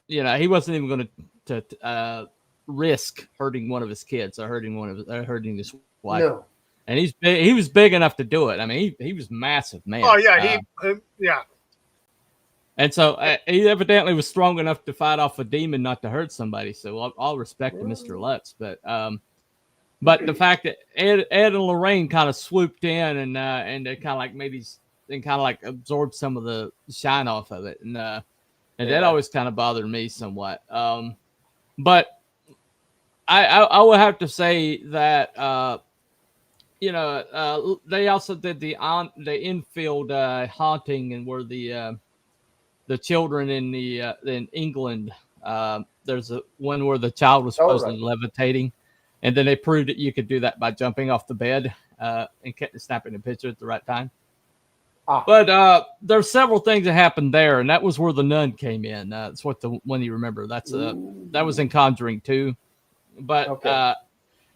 he wasn't even going to risk hurting one of his kids or hurting his wife. No. And he was big enough to do it. I mean, he was massive, man. Oh yeah, yeah. And so he evidently was strong enough to fight off a demon, not to hurt somebody. So all respect to Mr. Lutz, but the fact that Ed and Lorraine kind of swooped in and they kind of absorbed some of the shine off of it, and that always kind of bothered me somewhat. But I will have to say that they also did the infield haunting, and where the children in England. There's one where the child was supposedly levitating, and then they proved that you could do that by jumping off the bed and snapping a picture at the right time. But there's several things that happened there, and that was where the nun came in. That's what the one you remember. That was in Conjuring 2. But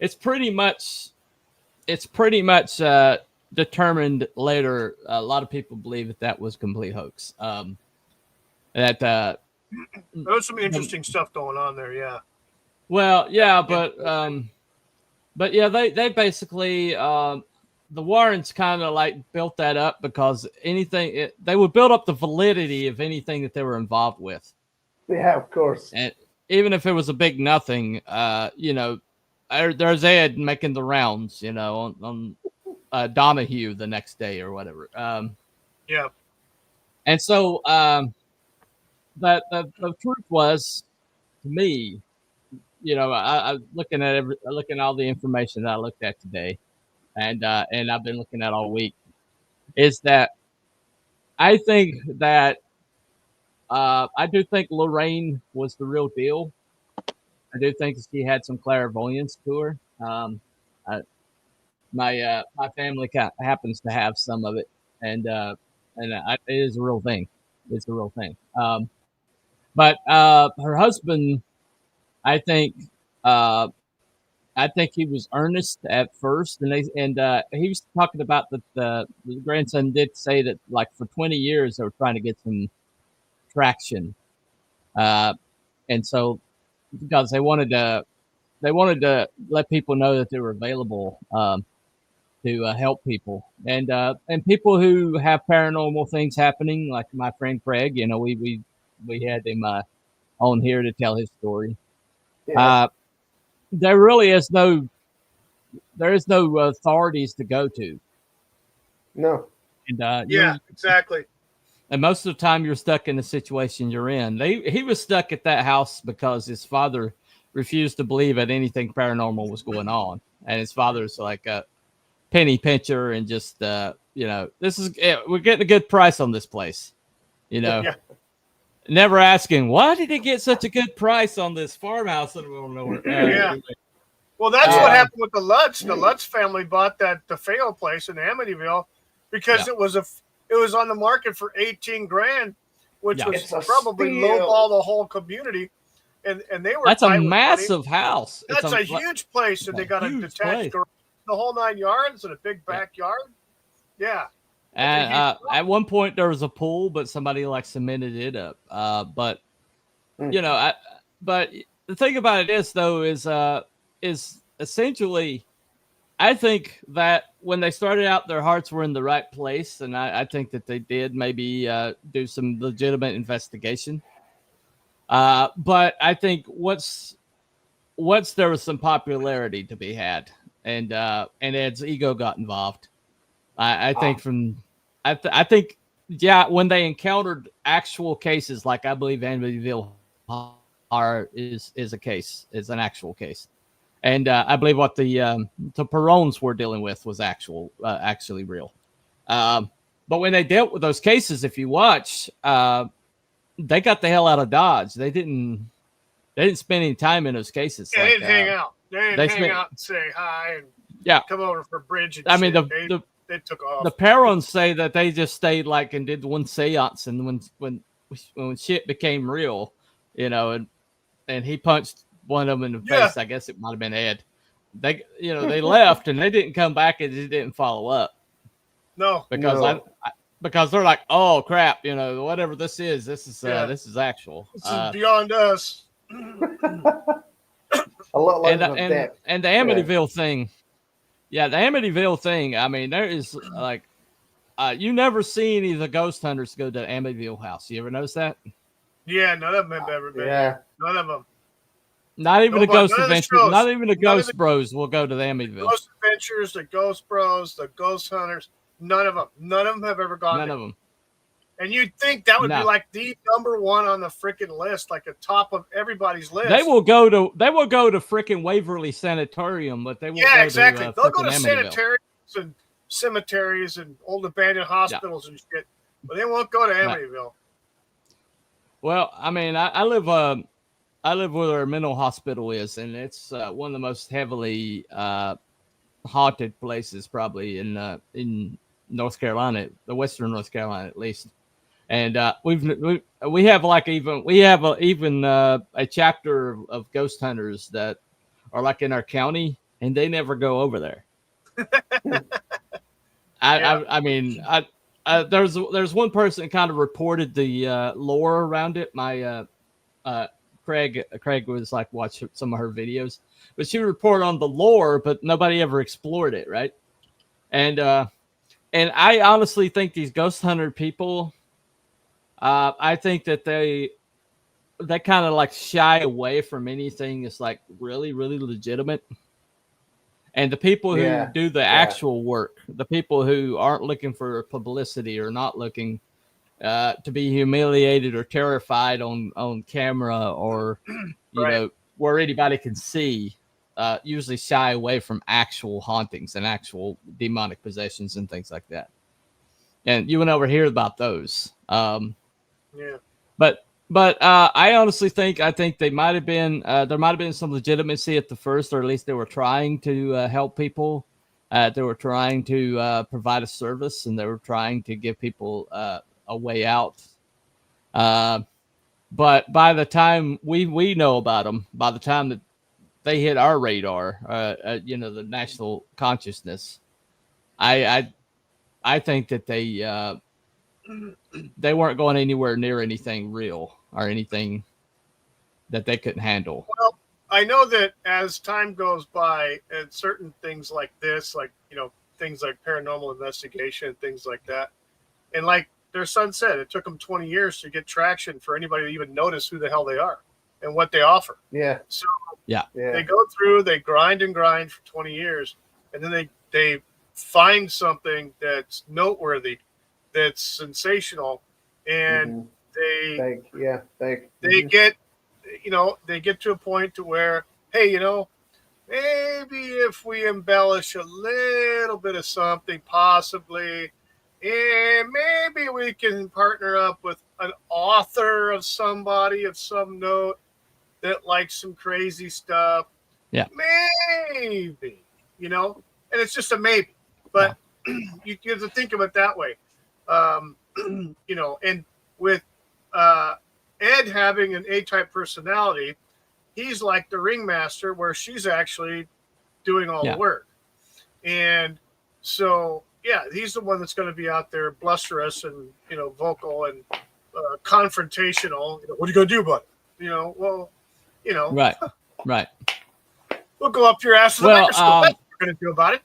it's pretty much determined later. A lot of people believe that was complete hoax. There was some interesting stuff going on there. Yeah. Well, yeah, but yeah, they basically the Warrens kind of like built that up because they would build up the validity of anything that they were involved with. Yeah, of course. And even if it was a big nothing, there's Ed making the rounds, on Donahue the next day or whatever. Yeah. And so, but the truth was, to me, I looking at all the information that I looked at today, and I've been looking at all week, is that I think that I do think Lorraine was the real deal. I do think she had some clairvoyance to her. My family happens to have some of it, and it is a real thing. It's a real thing. But her husband, I think he was earnest at first, and he was talking about that the grandson did say that like for 20 years they were trying to get some traction, and so because they wanted to let people know that they were available to help people, and people who have paranormal things happening, like my friend Craig. We had him on here to tell his story. Yeah. There is no authorities to go to. No. And yeah, exactly. And most of the time you're stuck in the situation you're in. He was stuck at that house because his father refused to believe that anything paranormal was going on. And his father's like a penny pincher and just, we're getting a good price on this place, Yeah. Never asking, why did he get such a good price on this farmhouse in the middle of nowhere? Yeah. Well, that's what happened with the Lutz. The Lutz family bought that DeFeo place in Amityville because it was on the market for $18,000, which was probably lowball the whole community. And they were. That's a massive house. That's a huge place, and they got a detached garage, the whole 9 yards, and a big backyard. Yeah. And at one point there was a pool, but somebody like cemented it up. But the thing about it is though is essentially, I think that when they started out, their hearts were in the right place, and I think that they did maybe do some legitimate investigation. But I think once there was some popularity to be had, and Ed's ego got involved. I think when they encountered actual cases, like I believe Amityville is an actual case, and I believe what the Perones were dealing with was actually real. But when they dealt with those cases, if you watch, they got the hell out of Dodge. They didn't spend any time in those cases. Yeah, they didn't hang out. They didn't hang out and say hi and come over for bridge. And mean, they took off. The Perons say that they just stayed and did one seance, and when shit became real, and he punched one of them in the face. I guess it might have been Ed. They left and they didn't come back and they didn't follow up. No, because they're like, oh crap, whatever this is actual. This is beyond us. A lot like and the Amityville thing. Yeah, the Amityville thing. I mean, there is you never see any of the ghost hunters go to the Amityville house. You ever notice that? Yeah, none of them have ever been. Yeah, none of them. Not even the Ghost Adventures. Not even the Ghost Bros will go to the Amityville. Ghost Adventures, the Ghost Bros, the Ghost Hunters. None of them. None of them have ever gone. None of them. And you'd think that would be like the number one on the freaking list, like the top of everybody's list. They will go to freaking Waverly Sanitarium, but they won't go exactly. to they'll go to Sanitarium, and cemeteries and old abandoned hospitals and shit, but they won't go to Amityville. Well, I mean, I live where a mental hospital is, and it's one of the most heavily haunted places probably in North Carolina, the Western North Carolina at least. And we have a chapter of ghost hunters that are like in our county, and they never go over there. I mean, there's one person that kind of reported the lore around it. My Craig was like watch some of her videos, but she would report on the lore, but nobody ever explored it, right? And I honestly think these ghost hunter people, I think that they kind of like shy away from anything that's like really, really legitimate. And the people who do the actual work, the people who aren't looking for publicity or not looking to be humiliated or terrified on camera or, you know, where anybody can see, usually shy away from actual hauntings and actual demonic possessions and things like that. And you will never hear about those. But I honestly think they might have been there might have been some legitimacy at the first, or at least they were trying to help people. They were trying to provide a service, and they were trying to give people a way out. But by the time we know about them, by the time that they hit our radar, you know, the national consciousness, I think that they weren't going anywhere near anything real or anything that they couldn't handle. Well, I know that as time goes by and certain things like this, like, you know, things like paranormal investigation, things like that. And like their son said, it took them 20 years to get traction for anybody to even notice who the hell they are and what they offer. Yeah. So they go through, they grind and grind for 20 years, and then they find something that's noteworthy, that's sensational, and they get, you know, they get to a point to where, hey, you know, maybe if we embellish a little bit of something, possibly, and maybe we can partner up with an author of somebody of some note that likes some crazy stuff. Yeah. Maybe, you know, and it's just a maybe, but you have to think of it that way. You know, and with Ed having an A-type personality, he's like the ringmaster where she's actually doing all the work. And so, yeah, he's the one that's going to be out there blusterous and, you know, vocal and confrontational. You know, what are you going to do about it? You know, well, you know. Right. We'll go up your ass to the microscope. That's what we're going to do about it.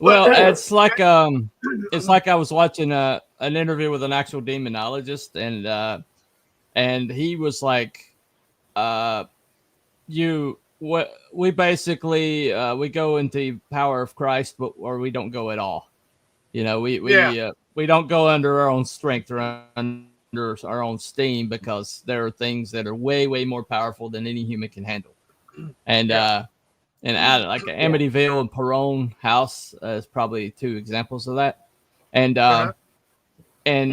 Well, it's like I was watching an interview with an actual demonologist, and he was like, we basically we go into the power of Christ, or we don't go at all. You know, we don't go under our own strength or under our own steam, because there are things that are way, way more powerful than any human can handle. And like Amityville and Perone House is probably two examples of that. And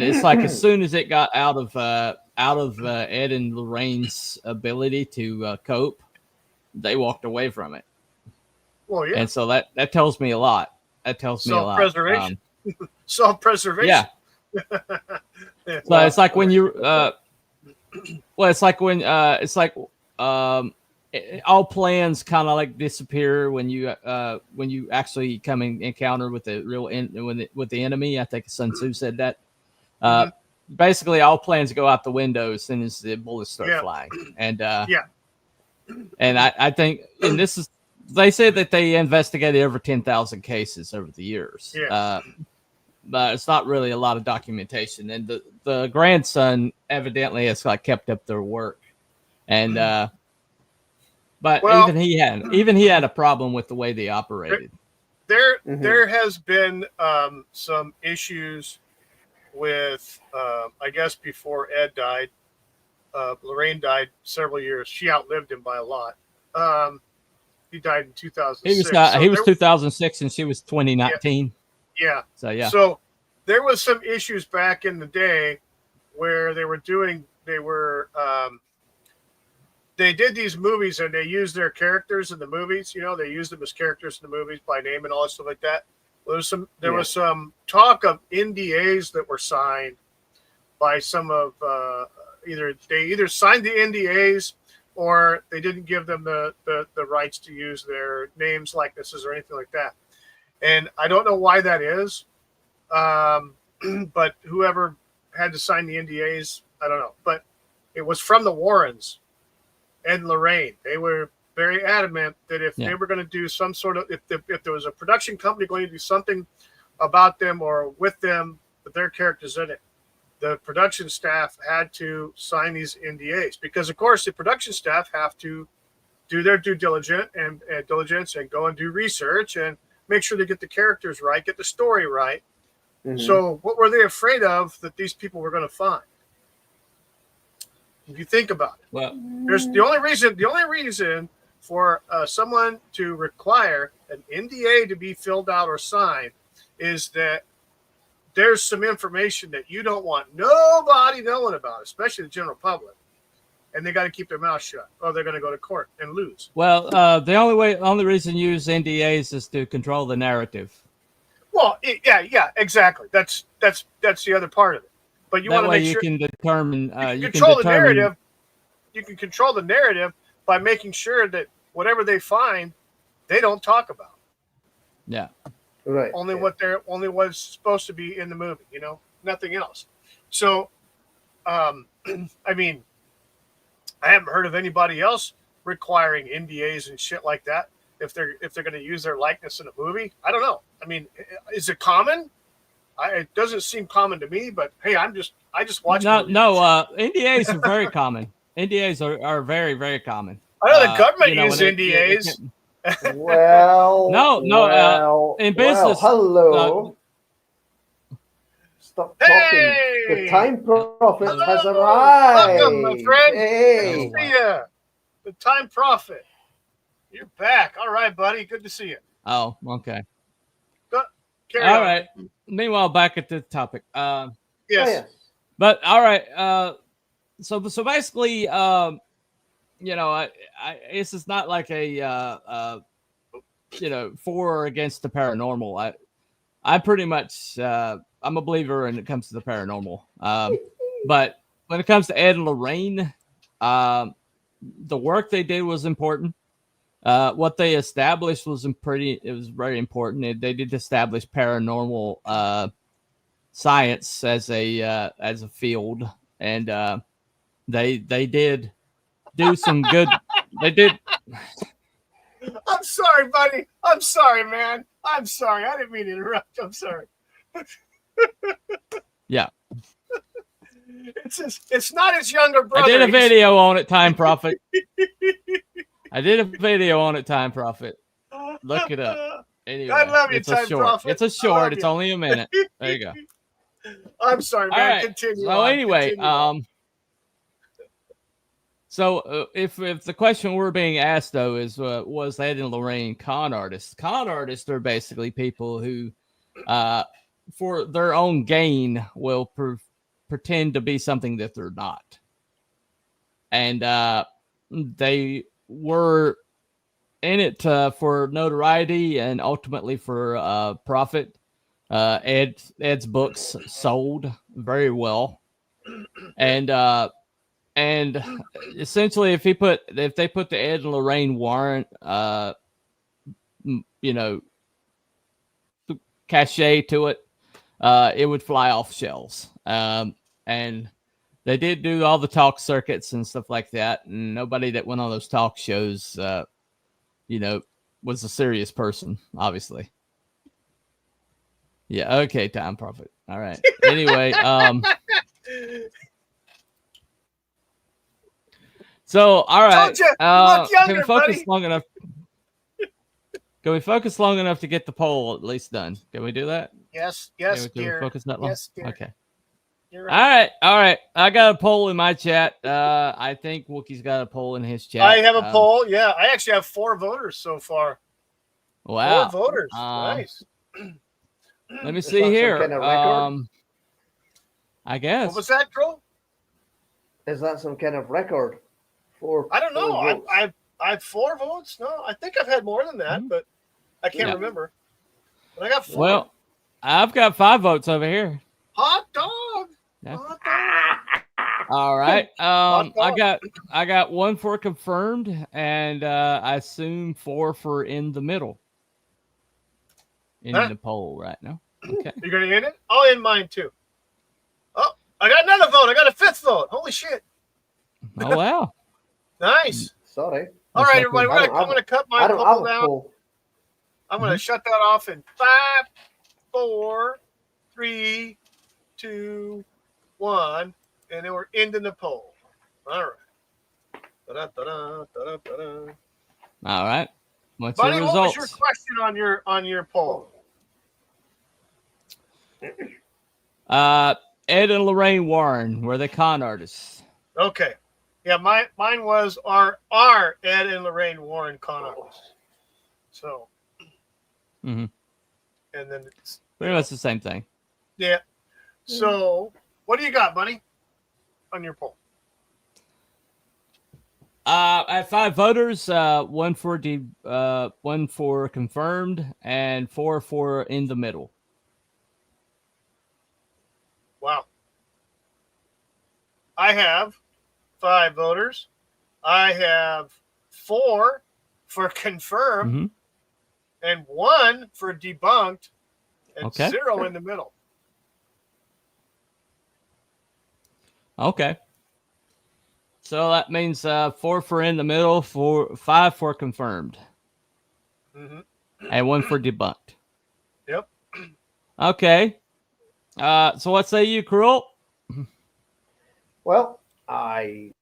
it's like as soon as it got out of Ed and Lorraine's ability to cope, they walked away from it. Well, yeah. And so that tells me a lot. That tells me a lot. Self-preservation. Self-preservation. Yeah. So it's like when you all plans kind of like disappear when you actually come in encounter with the real with the enemy. I think Sun Tzu said that. Basically, all plans go out the window as soon as the bullets start flying. And and I think, and this is, they say that they investigated over 10,000 cases over the years. But it's not really a lot of documentation. And the grandson evidently has like kept up their work. And but even he had a problem with the way they operated. There has been some issues with I guess before Ed died. Lorraine died several years. She outlived him by a lot. He died in 2006. He was 2006 and she was 2019. Yeah. So yeah. So there was some issues back in the day where they did these movies and they used their characters in the movies. You know, they used them as characters in the movies by name and all that stuff like that. There was some talk of NDAs that were signed by some of either signed the NDAs or they didn't give them the rights to use their names, likenesses, or anything like that. And I don't know why that is, but whoever had to sign the NDAs, I don't know. But it was from the Warrens and Lorraine. They were very adamant that if they were going to do some sort of, if there was a production company going to do something about them or with them, with their characters in it, the production staff had to sign these NDAs because, of course, the production staff have to do their due diligence and go and do research and make sure they get the characters right, get the story right. Mm-hmm. So what were they afraid of that these people were going to find? If you think about it, well, there's the only reason for someone to require an NDA to be filled out or signed is that there's some information that you don't want nobody knowing about, especially the general public, and they got to keep their mouth shut, or they're going to go to court and lose. Well, the only reason you use NDAs is to control the narrative. Well, yeah, exactly. That's the other part of it. But you want to make sure you can determine. You can control the narrative. You can control the narrative by making sure that whatever they find, they don't talk about. Yeah. Right. Only what's supposed to be in the movie. You know, nothing else. So, I mean, I haven't heard of anybody else requiring NDAs and shit like that if they're going to use their likeness in a movie. I don't know. I mean, is it common? It doesn't seem common to me, but hey, I just watch. No, NDAs are very common. NDAs are very, very common. I know the government uses NDAs. No. In business, hello. Stop talking. The time prophet has arrived. Welcome, my friend. Hey. Good to see you. The time prophet. You're back. All right, buddy. Good to see you. Oh, okay. Carry all on. right. Meanwhile, back at the topic. Yes. But all right. So basically, this is not like a for or against the paranormal. I pretty much I'm a believer when it comes to the paranormal. But when it comes to Ed and Lorraine, the work they did was important. What they established was very important. They did establish paranormal science as a field, and they did do some good. They did. I'm sorry, buddy. I'm sorry, man. I'm sorry. I didn't mean to interrupt. I'm sorry. Yeah. It's not his younger brother. I did a video on it, Time Prophet. I did a video on it, Time Prophet. Look it up. Anyway, I love you, it's Time a short. Prophet. It's a short. It's only a minute. There you go. I'm sorry, man. All right. Continue. So anyway, Continue on. So if the question we're being asked though is was Ed and Lorraine con artists? Con artists are basically people who, for their own gain, will pretend to be something that they're not, and they were in it for notoriety and ultimately for profit. Ed's books sold very well, and essentially, if they put the Ed and Lorraine Warren, cachet to it, it would fly off shelves. And they did do all the talk circuits and stuff like that. And nobody that went on those talk shows, was a serious person, obviously. Yeah. Okay. Time Prophet. All right. Anyway, so, all right. Can we focus long enough? Can we focus long enough to get the poll at least done? Can we do that? Yes, Can we dear. focus that long? Yes, dear. Okay. You're All right. I got a poll in my chat. I think Wookie's got a poll in his chat. I have a poll. Yeah, I actually have 4 voters so far. Wow. 4 voters. Nice. Let me Is see that here. some kind of record? I guess. What was that, Crow? Is that some kind of record? I don't know. 4 votes. I have 4 votes. No, I think I've had more than that, but I can't remember. But I got 4. Well, I've got 5 votes over here. Hot dog. Yeah. Hot dog. All right. Hot dog. I got 1 for confirmed, and I assume 4 for in the middle. In the poll right now. Okay. You're gonna end it? I'll end mine too. Oh, I got another vote. I got a 5th vote. Holy shit. Oh wow. Nice. Sorry. All right, everybody. I'm gonna cut my poll down. I'm gonna shut that off in 5, 4, 3, 2, 1, and then we're ending the poll. All right. Da-da-da-da, All right. What's Buddy, the what results? was your question on your poll? Ed and Lorraine Warren were the con artists. Okay. Yeah, mine was our Ed and Lorraine Warren con artists. So. Mm-hmm. And then it's pretty much the same thing. Yeah. So, what do you got, buddy, on your poll? I have 5 voters, 1 for confirmed, and 4 for in the middle. Wow. I have 5 voters. I have 4 for confirmed, and 1 for debunked, and 0 in the middle. Okay. So that means 4 for in the middle, 5 for confirmed, and 1 for debunked. Yep. Okay. So what say you, Cruel? Well, I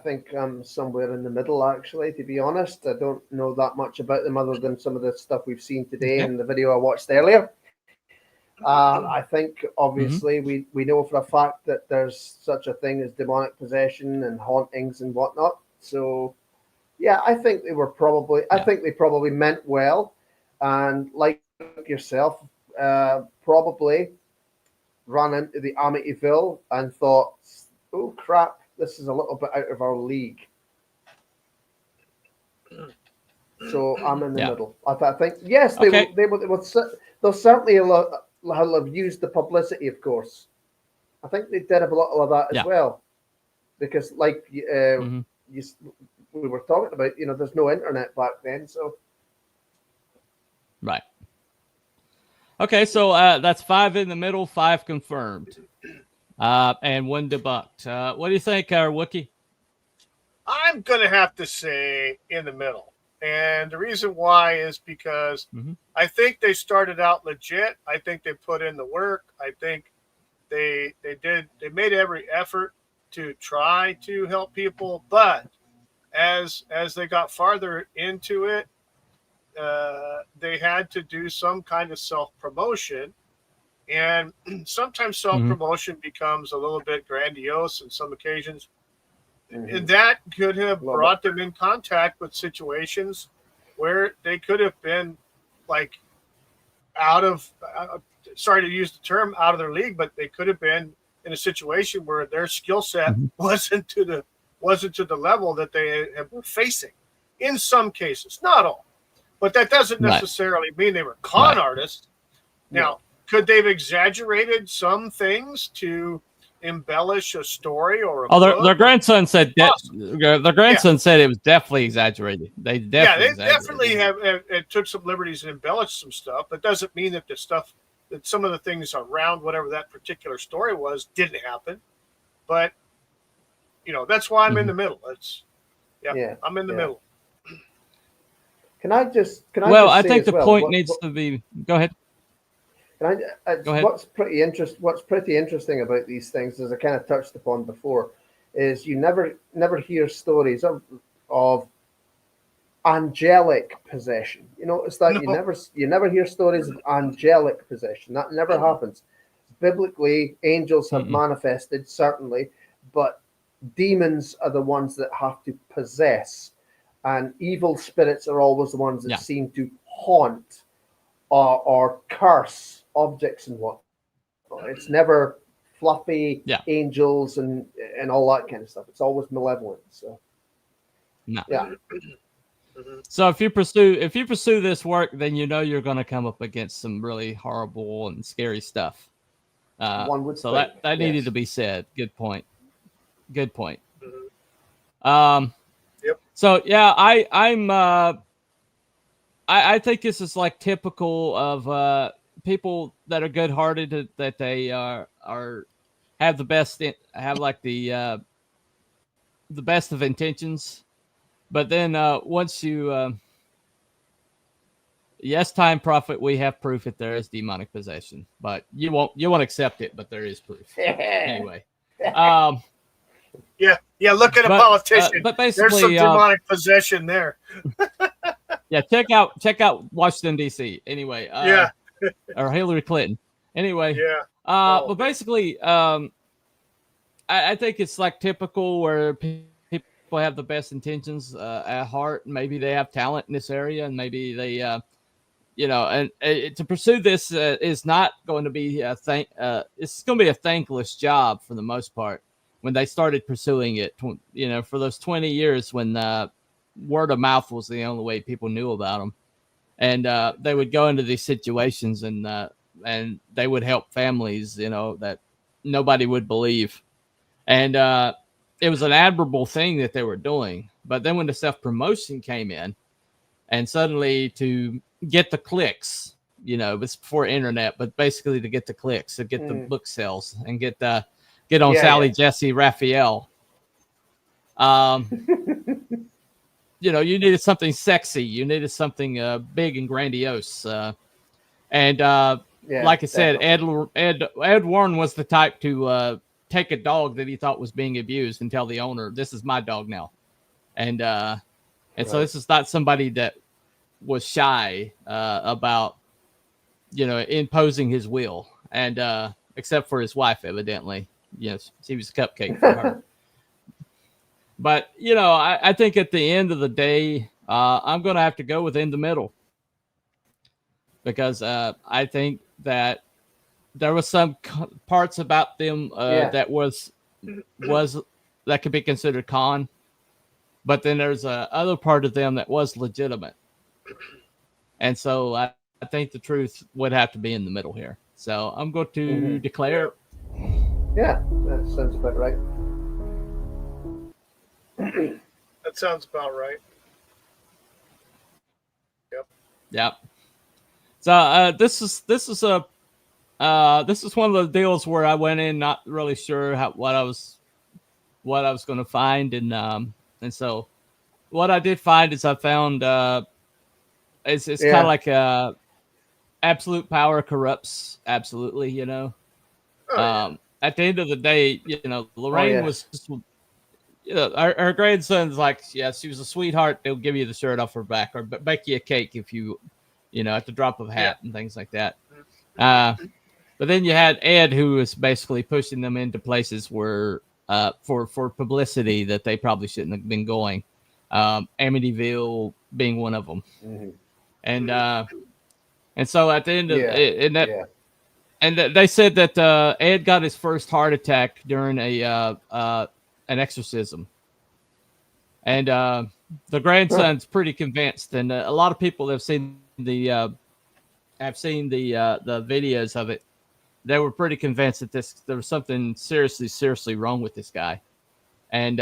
think I'm somewhere in the middle, actually, to be honest. I don't know that much about them other than some of the stuff we've seen today in the video I watched earlier. I think, obviously, we know for a fact that there's such a thing as demonic possession and hauntings and whatnot. So, yeah, I think they were probably, I think they probably meant well. And like yourself, probably ran into the Amityville and thought, oh, crap, this is a little bit out of our league. So I'm in the middle. I think, yes, they'll certainly have used the publicity, of course. I think they did have a lot of that as well. Because, like we were talking about, there's no internet back then. So, right. Okay, so that's 5 in the middle, 5 confirmed, and 1 debunked. What do you think, Wookie? I'm going to have to say in the middle. And the reason why is because I think they started out legit. I think they put in the work. I think they made every effort to try to help people. But as they got farther into it, they had to do some kind of self-promotion. And sometimes self-promotion becomes a little bit grandiose on some occasions. And that could have brought them in contact with situations where they could have been like out of, sorry to use the term out of their league, but they could have been in a situation where their skill set wasn't to the level that they were facing in some cases, not all. But that doesn't necessarily mean they were con artists. Now, could they have exaggerated some things to embellish a story or a their grandson said their grandson said it was definitely exaggerated. They definitely have took some liberties and embellished some stuff. That doesn't mean that some of the things around whatever that particular story was didn't happen. But that's why I'm in the middle. I'm in the middle. I think the point needs to be. Go ahead. Go ahead. What's pretty interesting about these things, as I kind of touched upon before, is you never hear stories of angelic possession. You notice that you never hear stories of angelic possession. That never happens. biblically, angels have manifested, certainly, but demons are the ones that have to possess, and evil spirits are always the ones that seem to haunt or curse objects and whatnot. It's never fluffy angels and all that kind of stuff. It's always malevolent. So, yeah. So if you pursue this work, then you know you're going to come up against some really horrible and scary stuff. One would so think, that needed to be said. Good point. Yep. So yeah, I think this is like typical of people that are good-hearted, that they have the best the best of intentions, but then once you yes, Time Prophet, we have proof that there is demonic possession, but you won't accept it, but there is proof. Anyway. Yeah, look at a politician. But basically, there's some demonic possession there. Yeah, check out Washington D.C. Anyway, or Hillary Clinton. Anyway, but basically, I think it's like typical where people have the best intentions at heart. Maybe they have talent in this area, and maybe they, and to pursue this is not going to be it's going to be a thankless job for the most part. When they started pursuing it, for those 20 years when word of mouth was the only way people knew about them, and they would go into these situations and they would help families, that nobody would believe, and it was an admirable thing that they were doing. But then when the self-promotion came in, and suddenly to get the clicks, it's before internet, but basically to get the clicks, to get the book sales, and get on Sally Jesse Raphael. You needed something sexy. You needed something big and grandiose. Like I said, Ed Warren was the type to take a dog that he thought was being abused and tell the owner, "This is my dog now." And so this is not somebody that was shy about, imposing his will, and except for his wife, evidently. Yes, he was a cupcake for her. But, I think at the end of the day, I'm going to have to go with in the middle, because I think that there was some parts about them that was that could be considered con, but then there's other part of them that was legitimate. And so I think the truth would have to be in the middle here. So I'm going to declare. Yeah, that sounds about right. That sounds about right. Yep. So this is one of the deals where I went in not really sure what I was going to find, and so what I did find is I found it's kind of like absolute power corrupts absolutely. At the end of the day, Lorraine was just, her grandson's like, she was a sweetheart. They'll give you the shirt off her back, or bake you a cake if you, at the drop of a hat and things like that. But then you had Ed, who was basically pushing them into places where, for publicity that they probably shouldn't have been going. Amityville being one of them. And so at the end of and they said that Ed got his first heart attack during an exorcism, and the grandson's pretty convinced, and a lot of people have seen the videos of it. They were pretty convinced that there was something seriously wrong with this guy, and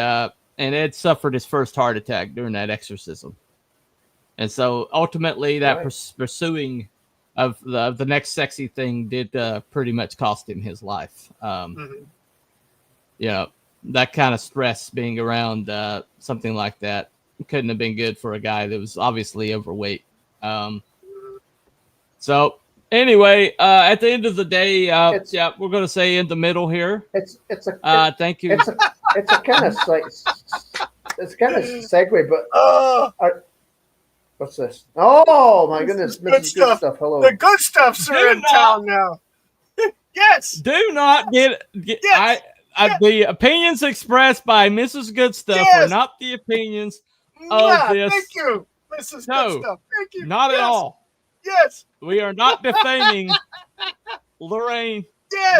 Ed suffered his first heart attack during that exorcism, and so ultimately that pursuing of the next sexy thing did pretty much cost him his life. That kind of stress being around something like that couldn't have been good for a guy that was obviously overweight. So anyway, at the end of the day, we're going to say in the middle here. Thank you. It's a kind of segue, but what's this? Oh my goodness, good stuff. Hello. The good stuff's are in town now. Yes. Do not get Yes. the opinions expressed by Mrs. Goodstuff are Yes. not the opinions of this. Thank you, Mrs. No, Goodstuff. Thank you. not at all. Yes. We are not defaming Lorraine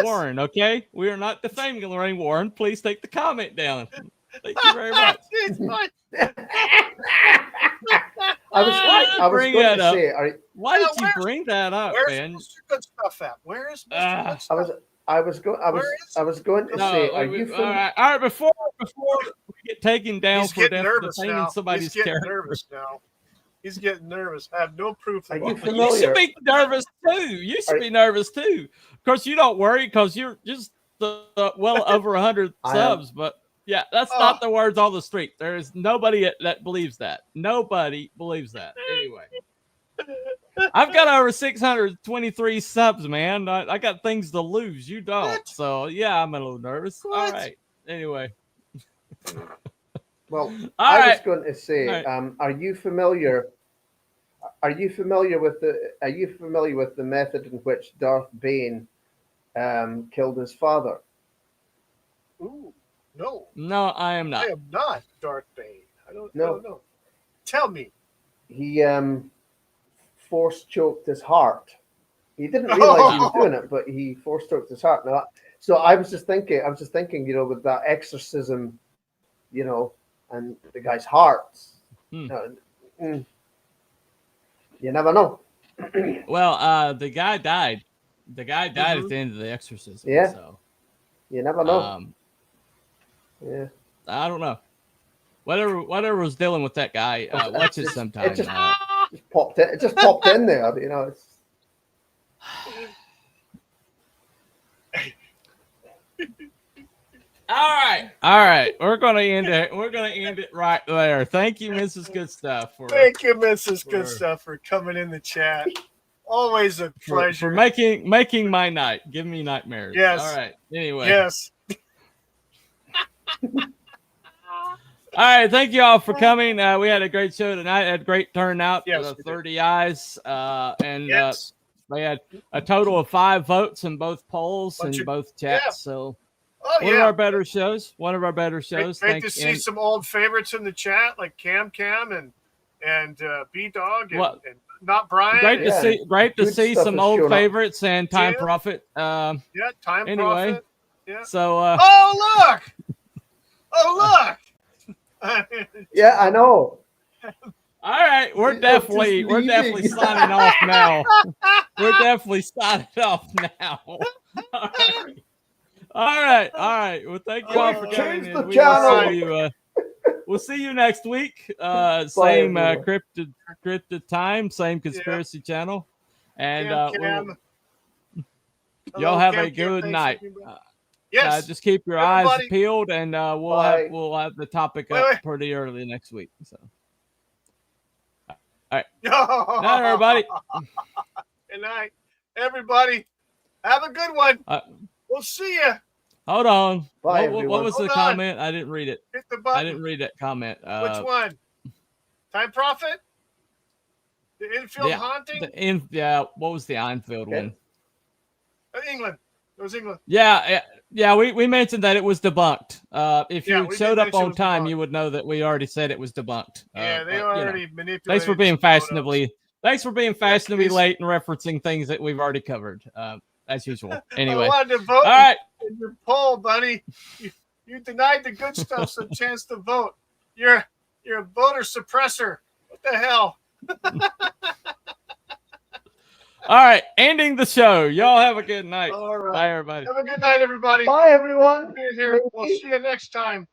Warren, okay? We are not defaming Lorraine Warren. Please take the comment down. Thank you very much. I was going to say, why did you bring that up, where's man? Mr. Goodstuff at? Where is Mr. Goodstuff? I was going to say, are you all right, before we get taken down He's for getting nervous defaming now. somebody's He's getting character. nervous now. He's getting nervous. I have no proof. Are you You familiar? should be nervous too. You should be nervous too. Of course, you don't worry because you're just well over 100 subs. But yeah, that's not the words on the street. There is nobody that believes that. Nobody believes that. Anyway, I've got over 623 subs, man. I got things to lose. You don't. What? So yeah, I'm a little nervous. What? All right. Anyway. Well, I was going to say, are you familiar? Are you familiar with the method in which Darth Bane killed his father? Ooh, no. No, I am not. I am not Darth Bane. I don't No. know. Tell me. He force choked his heart. He didn't realize he was doing it, but he force choked his heart. Now, so I was just thinking, with that exorcism, and the guy's heart. You never know. Well, the guy died. The guy died at the end of the exorcism. Yeah. So you never know. Yeah. I don't know. Whatever was dealing with that guy, watch it sometime. It just popped in. It just popped in there. It's... All right. We're gonna end it. We're gonna end it right there. Thank you, Mrs. Goodstuff. Thank you, Mrs. Goodstuff, for coming in the chat. Always a pleasure. For making my night. Give me nightmares. Yes. All right. Anyway. Yes. All right. Thank you all for coming. We had a great show tonight. Had a great turnout. Yes, 30 eyes. They had a total of 5 votes in both polls and both chats. Yeah. So One of our better shows. Great to see some old favorites in the chat, like Cam and B-Dog and not Brian. Great to see some old favorites and Time Yeah. Prophet. Time Prophet. Yeah. So Oh look! Yeah, I know. All right, we're definitely signing off now. We're definitely signing off now. All right. Well, thank you all for coming in. We'll see you next week. Same cryptid time, same conspiracy channel, and y'all have a good night. Yes. Just keep your eyes peeled, and we'll have the topic up pretty early next week. So, all right. Night, everybody. Good night, everybody. Have a good one. We'll see you. Hold on. Bye, what was the comment? I didn't read it. Hit the button. I didn't read that comment. Which one? Time Prophet? The infield haunting? What was the Einfield one? England. It was England. Yeah. We mentioned that it was debunked. If you showed up on time, debunked. You would know that we already said it was debunked. Yeah, they already manipulated. Thanks for being fashionably late and referencing things that we've already covered. As usual. Anyway. I wanted to vote. All right. In your poll, buddy. You denied the good stuff a chance to vote. You're a voter suppressor. What the hell? All right, ending the show. Y'all have a good night. All right. Bye, everybody. Have a good night, everybody. Bye, everyone. We'll see you next time.